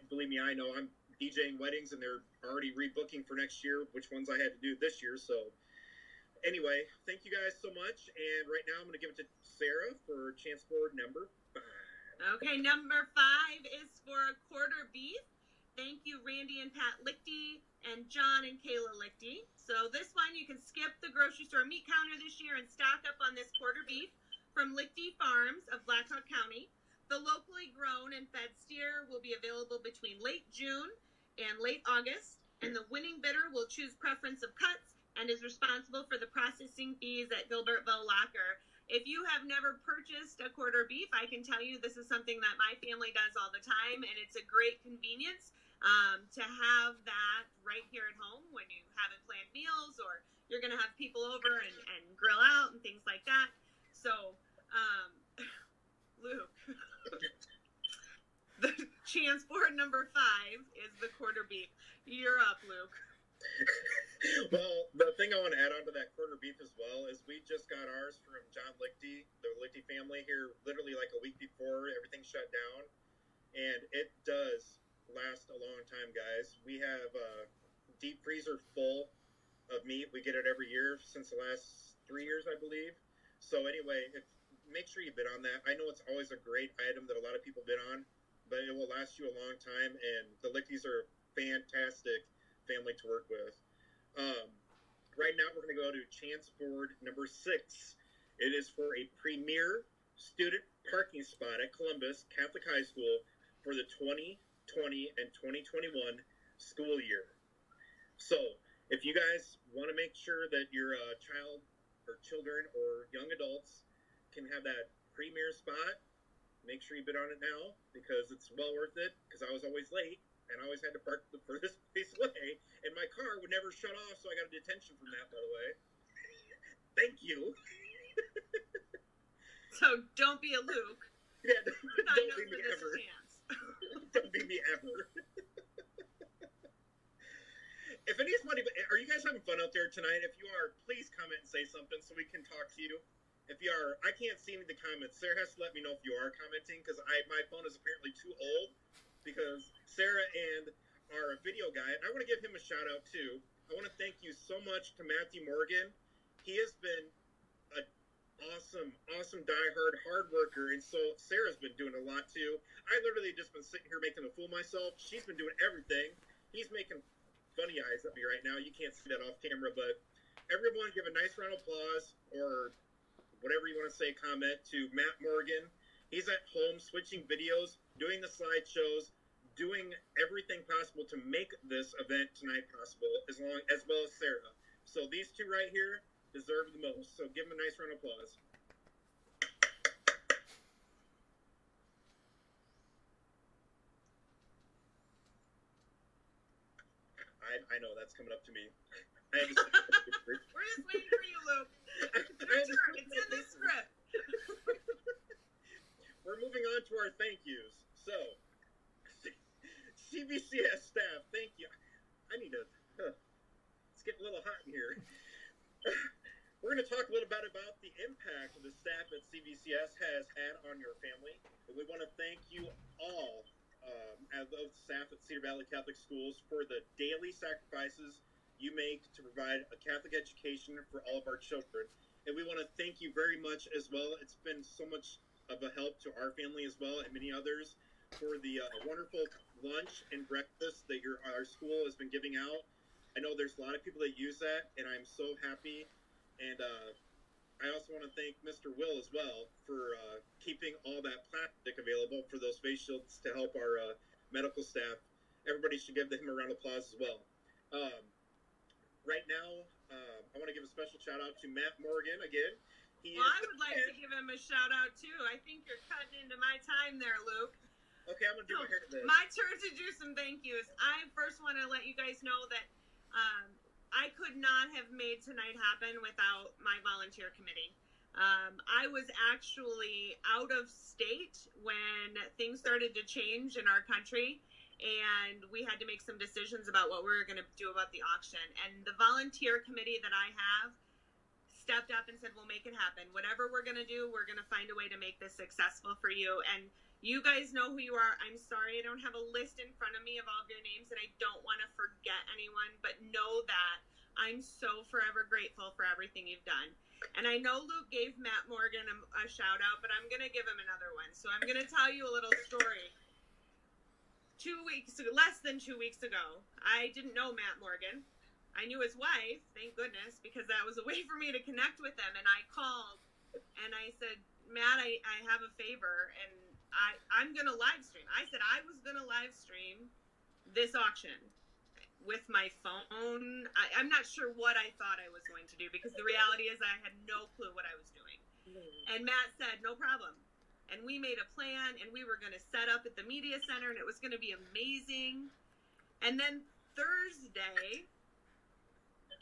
believe me, I know I'm DJing weddings and they're already rebooking for next year, which ones I had to do this year. So anyway, thank you guys so much. And right now I'm going to give it to Sarah for chance board number 5. Okay, number 5 is for a quarter beef. Thank you, Randy and Pat Lichty and John and Kayla Lichty. So this one, you can skip the grocery store meat counter this year and stock up on this quarter beef from Lichty Farms of Blackhawk County. The locally grown and fed steer will be available between late June and late August, and the winning bidder will choose preference of cuts and is responsible for the processing fees at Gilbertville Locker. If you have never purchased a quarter beef, I can tell you this is something that my family does all the time, and it's a great convenience to have that right here at home when you haven't planned meals or you're going to have people over and grill out and things like that. So, Luke, the chance board number 5 is the quarter beef. You're up, Luke. Well, the thing I want to add on to that quarter beef as well is we just got ours from John Lichty, the Lichty family here, literally like a week before everything shut down, and it does last a long time, guys. We have a deep freezer full of meat. We get it every year since the last 3 years, I believe. So anyway, make sure you bid on that. I know it's always a great item that a lot of people bid on, but it will last you a long time, and the Lichtys are fantastic family to work with. Right now, we're going to go to chance board number 6. It is for a premier student parking spot at Columbus Catholic High School for the 2020 and 2021 school year. So, if you guys want to make sure that your child or children or young adults can have that premier spot, make sure you bid on it now, because it's well worth it, because I was always late and I always had to park the furthest place away, and my car would never shut off, so I got a detention from that, by the way. Thank you. So don't be a Luke. Yeah, don't be me ever. Don't be me ever. If anybody, are you guys having fun out there tonight? If you are, please comment and say something so we can talk to you. If you are, I can't see any of the comments. Sarah has to let me know if you are commenting, because my phone is apparently too old, because Sarah and our video guy, and I want to give him a shout out too. I want to thank you so much to Matthew Morgan. He has been an awesome diehard hard worker, and so Sarah's been doing a lot too. I literally just been sitting here making a fool of myself. She's been doing everything. He's making funny eyes at me right now. You can't see that off camera, but everyone give a nice round of applause, or whatever you want to say, comment to Matt Morgan. He's at home switching videos, doing the slideshows, doing everything possible to make this event tonight possible, as well as Sarah. So these two right here, deserve the most. So give them a nice round of applause. I know that's coming up to me. We're just waiting for you, Luke. It's your turn. It's in the script. We're moving on to our thank yous. So, CVCS staff, thank you. I need to. It's getting a little hot in here. We're going to talk a little bit about the impact the staff at CVCS has had on your family. And we want to thank you all, as the staff at Cedar Valley Catholic Schools, for the daily sacrifices you make to provide a Catholic education for all of our children. And we want to thank you very much as well. It's been so much of a help to our family as well, and many others, for the wonderful lunch and breakfast that our school has been giving out. I know there's a lot of people that use that, and I'm so happy. And I also want to thank Mr. Will as well for keeping all that plastic available for those face shields to help our medical staff. Everybody should give him a round of applause as well. Right now, I want to give a special shout out to Matt Morgan again. I would like to give him a shout out too. I think you're cutting into my time there, Luke. Okay, I'm going to do my hair today. My turn to do some thank yous. I first want to let you guys know that I could not have made tonight happen without my volunteer committee. I was actually out of state when things started to change in our country, and we had to make some decisions about what we were going to do about the auction. And the volunteer committee that I have stepped up and said, we'll make it happen. Whatever we're going to do, we're going to find a way to make this successful for you. And you guys know who you are. I'm sorry I don't have a list in front of me of all of your names, and I don't want to forget anyone, but know that I'm so forever grateful for everything you've done. And I know Luke gave Matt Morgan a shout out, but I'm going to give him another one. So I'm going to tell you a little story. Less than 2 weeks ago, I didn't know Matt Morgan. I knew his wife, thank goodness, because that was a way for me to connect with him. And I called and I said, Matt, I have a favor, and I'm going to live stream. I said I was going to live stream this auction with my phone. I'm not sure what I thought I was going to do, because the reality is I had no clue what I was doing. And Matt said, no problem. And we made a plan, and we were going to set up at the media center, and it was going to be amazing. And then Thursday,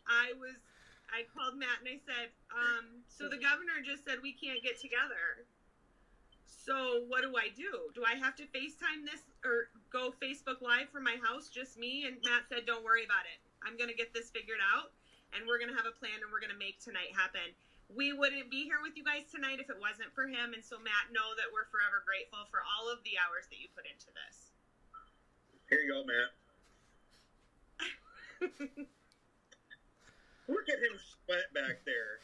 I called Matt and I said, so the governor just said we can't get together. So what do I do? Do I have to FaceTime this or go Facebook Live from my house, just me? And Matt said, don't worry about it. I'm going to get this figured out, and we're going to have a plan, and we're going to make tonight happen. We wouldn't be here with you guys tonight if it wasn't for him. And so, Matt, know that we're forever grateful for all of the hours that you put into this. Here you go, Matt. Look at him sweat back there.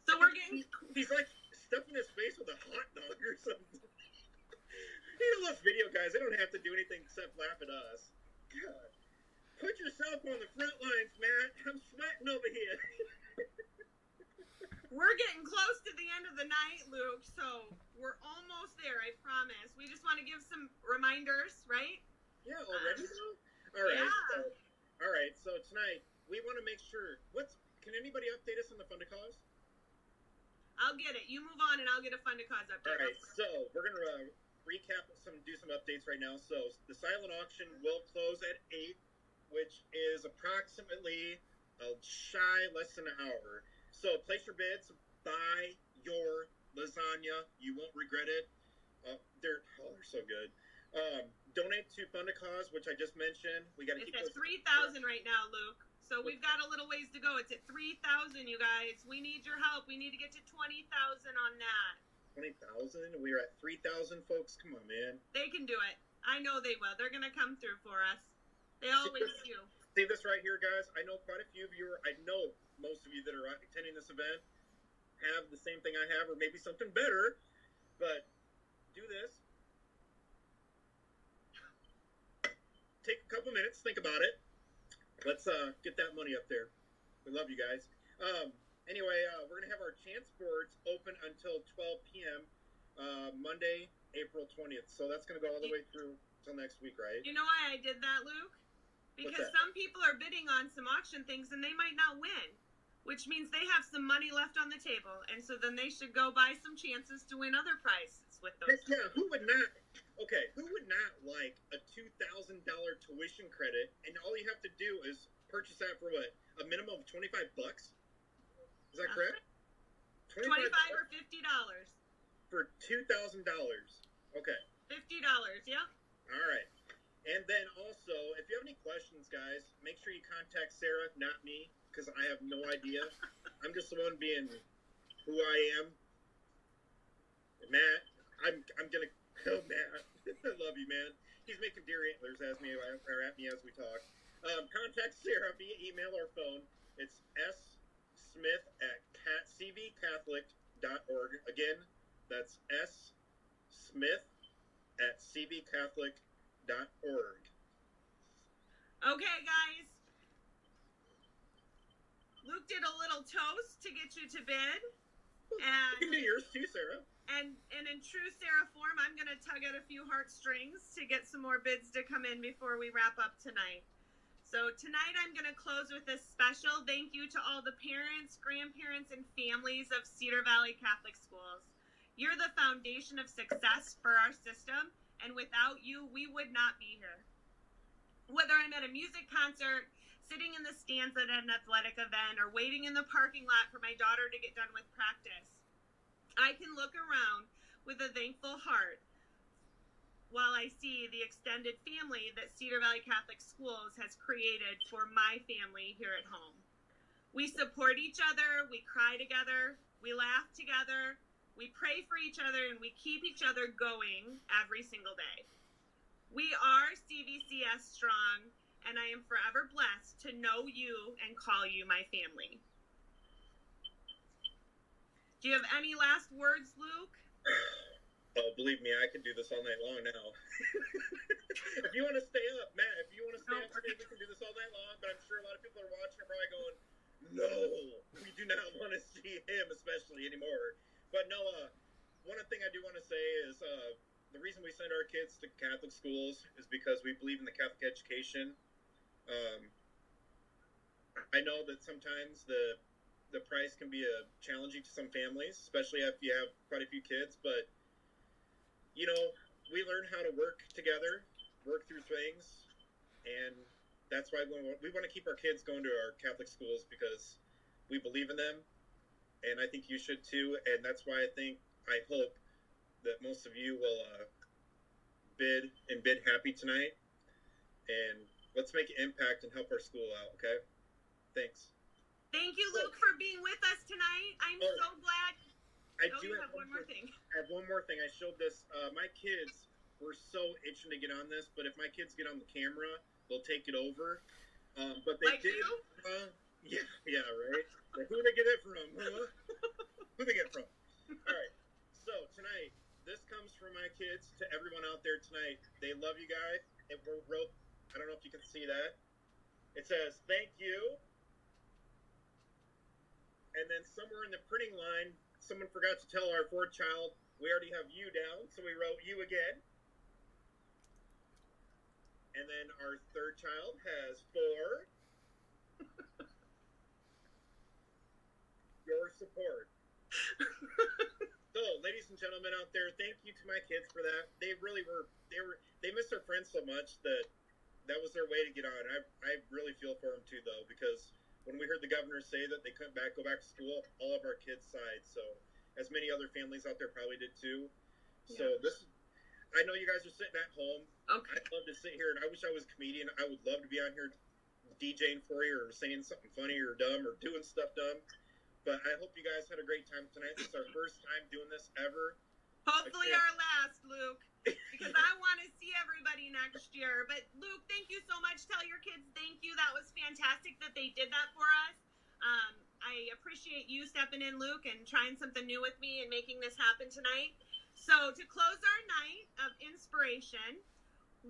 So we're getting... He's like stuffing his face with a hot dog or something. He loves video guys. They don't have to do anything except laugh at us. God. Put yourself on the front lines, Matt. I'm sweating over here. We're getting close to the end of the night, Luke, so we're almost there, I promise. We just want to give some reminders, right? Yeah, already though? All right. Yeah. All right, so tonight, we want to make sure, can anybody update us on the Fund a Cause? I'll get it. You move on, and I'll get a Fund a Cause update. All right, so we're going to do some updates right now. So the silent auction will close at 8, which is approximately less than an hour. So place your bids, buy your lasagna. You won't regret it. They're so good. Donate to Fund a Cause, which I just mentioned. We got to keep at 3,000 right now, Luke. So we've got a little ways to go. It's at 3,000, you guys. We need your help. We need to get to 20,000 on that. 20,000? We're at 3,000, folks. Come on, man. They can do it. I know they will. They're going to come through for us. They always do. See this right here, guys? I know quite a few of you. I know most of you that are attending this event have the same thing I have, or maybe something better. But do this. Take a couple minutes. Think about it. Let's get that money up there. We love you guys. Anyway, we're going to have our chance boards open until 12 p.m. Monday, April 20th. So that's going to go all the way through till next week, right? You know why I did that, Luke? Because some people are bidding on some auction things and they might not win. which means they have some money left on the table, and so then they should go buy some chances to win other prizes with those. Yeah, who would not like a $2,000 tuition credit, and all you have to do is purchase that for what? A minimum of $25? Is that correct? $25 or $50. For $2,000. Okay. $50, yeah. All right. And then also, if you have any questions, guys, make sure you contact Sarah, not me, because I have no idea. I'm just the one being who I am. Matt, I'm gonna. Oh, Matt, I love you, man. He's making deer antlers at me as we talk. Contact Sarah via email or phone. It's smith@cvcatholic.org. Again, that's smith@cvcatholic.org. Okay, guys. Luke did a little toast to get you to bed. And you can do yours too, Sarah. And in true Sarah form, I'm going to tug at a few heartstrings to get some more bids to come in before we wrap up tonight. So tonight I'm going to close with a special thank you to all the parents, grandparents, and families of Cedar Valley Catholic Schools. You're the foundation of success for our system, and without you, we would not be here. Whether I'm at a music concert, sitting in the stands at an athletic event, or waiting in the parking lot for my daughter to get done with practice, I can look around with a thankful heart while I see the extended family that Cedar Valley Catholic Schools has created for my family here at home. We support each other, we cry together, we laugh together, we pray for each other, and we keep each other going every single day. We are CVCS strong, and I am forever blessed to know you and call you my family. Do you have any last words, Luke? Oh, believe me, I can do this all night long now. If you want to stay up, Matt, if you want to stay up today, we can do this all night long, but I'm sure a lot of people are watching and probably going, no, we do not want to see him especially anymore. But no, one thing I do want to say is the reason we send our kids to Catholic schools is because we believe in the Catholic education. I know that sometimes the price can be challenging to some families, especially if you have quite a few kids, but you know, we learn how to work together, work through things, and that's why we want to keep our kids going to our Catholic schools because we believe in them, and I think you should too, and that's why I hope that most of you will bid happy tonight, and let's make an impact and help our school out, okay? Thanks. Thank you, Luke, for being with us tonight. I'm so glad. I have one more thing. I have one more thing. I showed this. My kids were so itching to get on this, but if my kids get on the camera, they'll take it over. But they did. Yeah, right. Like, who they get it from? Huh? Who they get it from? All right. So tonight, this comes from my kids to everyone out there tonight. They love you guys. It wrote. I don't know if you can see that. It says thank you. And then somewhere in the printing line, someone forgot to tell our fourth child, we already have you down, so we wrote you again. And then our third child has 4. Your support. So, ladies and gentlemen out there, thank you to my kids for that. They really were, they missed their friends so much that was their way to get on. I really feel for them too, though, because when we heard the governor say that they couldn't go back to school, all of our kids sighed. So, as many other families out there probably did too. Yeah. So I know you guys are sitting at home. Okay. I'd love to sit here, and I wish I was a comedian. I would love to be on here DJing for you or saying something funny or dumb or doing stuff dumb. But I hope you guys had a great time tonight. This is our first time doing this ever. Hopefully our last, Luke, because I want to see everybody next year. But, Luke, thank you so much. Tell your kids thank you. That was fantastic that they did that for us. I appreciate you stepping in, Luke, and trying something new with me and making this happen tonight. So to close our night of inspiration,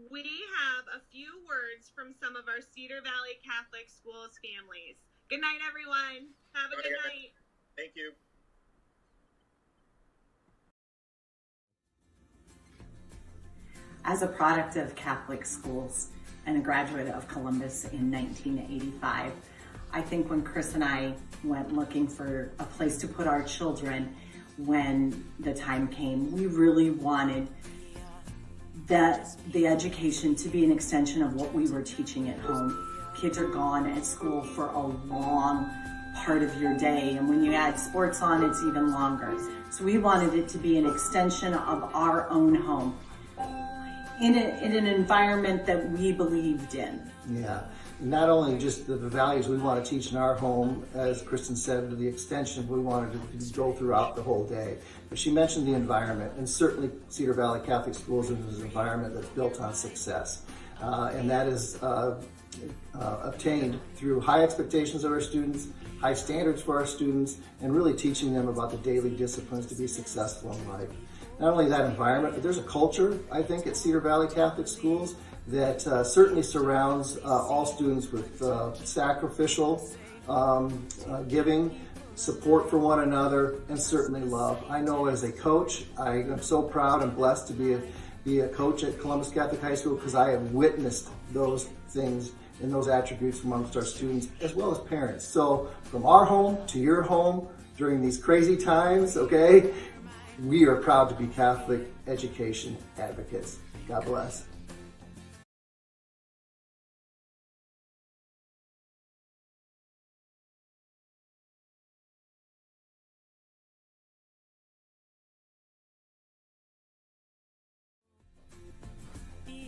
we have a few words from some of our Cedar Valley Catholic Schools families. Good night, everyone. Have a good night. Thank you. As a product of Catholic schools and a graduate of Columbus in 1985, I think when Chris and I went looking for a place to put our children when the time came, we really wanted the education to be an extension of what we were teaching at home. Kids are gone at school for a long part of your day, and when you add sports on, it's even longer. So we wanted it to be an extension of our own home in an environment that we believed in. Yeah, not only just the values we want to teach in our home, as Kristen said, to the extension we wanted to go throughout the whole day. But she mentioned the environment, and certainly Cedar Valley Catholic Schools is an environment that's built on success. And that is obtained through high expectations of our students, high standards for our students, and really teaching them about the daily disciplines to be successful in life. Not only that environment, but there's a culture, I think, at Cedar Valley Catholic Schools that certainly surrounds all students with sacrificial giving, support for one another, and certainly love. I know as a coach, I am so proud and blessed to be a coach at Columbus Catholic High School because I have witnessed those things and those attributes amongst our students as well as parents. So from our home to your home during these crazy times, okay, we are proud to be Catholic education advocates. God bless.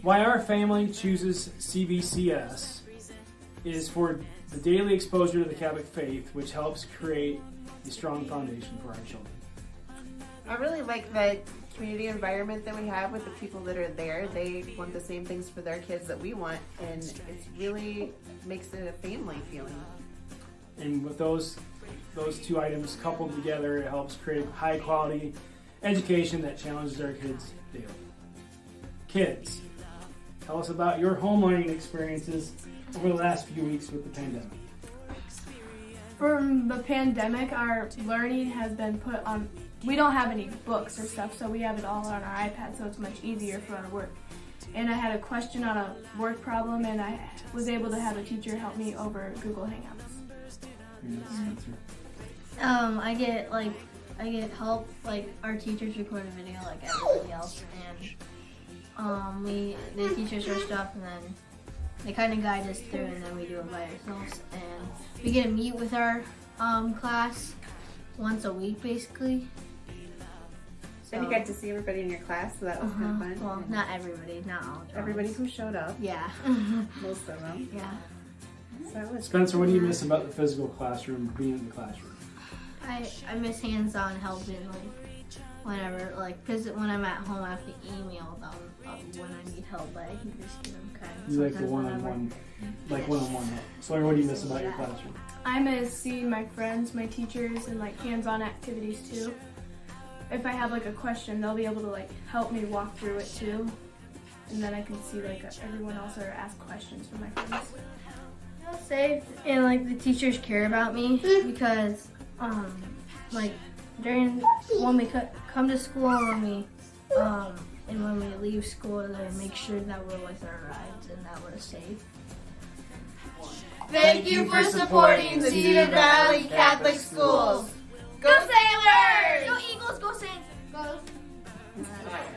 Why our family chooses CVCS is for the daily exposure to the Catholic faith, which helps create a strong foundation for our children. I really like the community environment that we have with the people that are there. They want the same things for their kids that we want, and it really makes it a family feeling. And with those two items coupled together, it helps create high quality education that challenges our kids daily. Kids, tell us about your home learning experiences over the last few weeks with the pandemic. From the pandemic, our learning has been put on, we don't have any books or stuff, so we have it all on our iPad, so it's much easier for our work. And I had a question on a work problem, and I was able to have a teacher help me over Google Hangouts. I get help, like our teachers record a video like everybody else, and they teach us our stuff, and then they kind of guide us through, and then we do it by ourselves. And we get to meet with our class once a week, basically. And you got to see everybody in your class, so that was kind of fun. Well, not everybody, not all. Everybody who showed up. Yeah. Most of them. Yeah. So it was Spencer, what do you miss about the physical classroom, being in the classroom? I miss hands-on helping, whenever, when I'm at home, I have to email them when I need help, but I can just give them kind of. You like the one-on-one, one-on-one help. Sawyer, what do you miss about your classroom? I miss seeing my friends, my teachers, and hands-on activities too. If I have a question, they'll be able to help me walk through it too, and then I can see everyone else or ask questions from my friends. I feel safe, and the teachers care about me because during when we come to school and when we leave school, they make sure that we're with our rides and that we're safe. Thank you for supporting the Cedar Valley Catholic Schools. Go Sailors! Go Eagles! Go Saints! Go!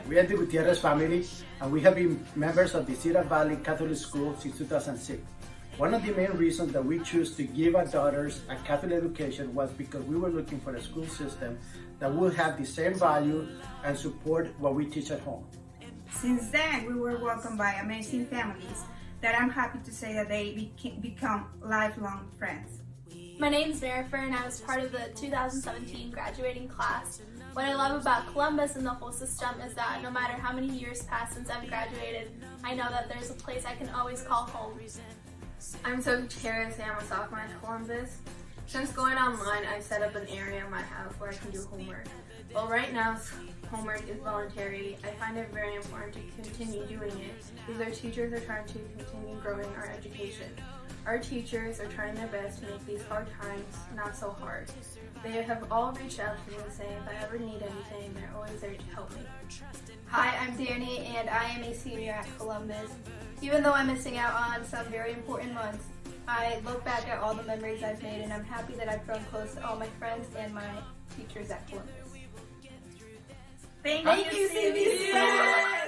We are the Gutierrez family, and we have been members of the Cedar Valley Catholic School since 2006. One of the main reasons that we chose to give our daughters a Catholic education was because we were looking for a school system that would have the same value and support what we teach at home. Since then, we were welcomed by amazing families that I'm happy to say that they become lifelong friends. My name is Jennifer, and I was part of the 2017 graduating class. What I love about Columbus and the whole system is that no matter how many years pass since I've graduated, I know that there's a place I can always call home. I'm Sophie Gutierrez, and I'm a sophomore at Columbus. Since going online, I've set up an area in my house where I can do homework. While right now homework is voluntary, I find it very important to continue doing it because our teachers are trying to continue growing our education. Our teachers are trying their best to make these hard times not so hard. They have all reached out to me and saying if I ever need anything, they're always there to help me. Hi, I'm Danny, and I am a senior at Columbus. Even though I'm missing out on some very important months, I look back at all the memories I've made, and I'm happy that I've grown close to all my friends and my teachers at Columbus. Thank you, CVCS!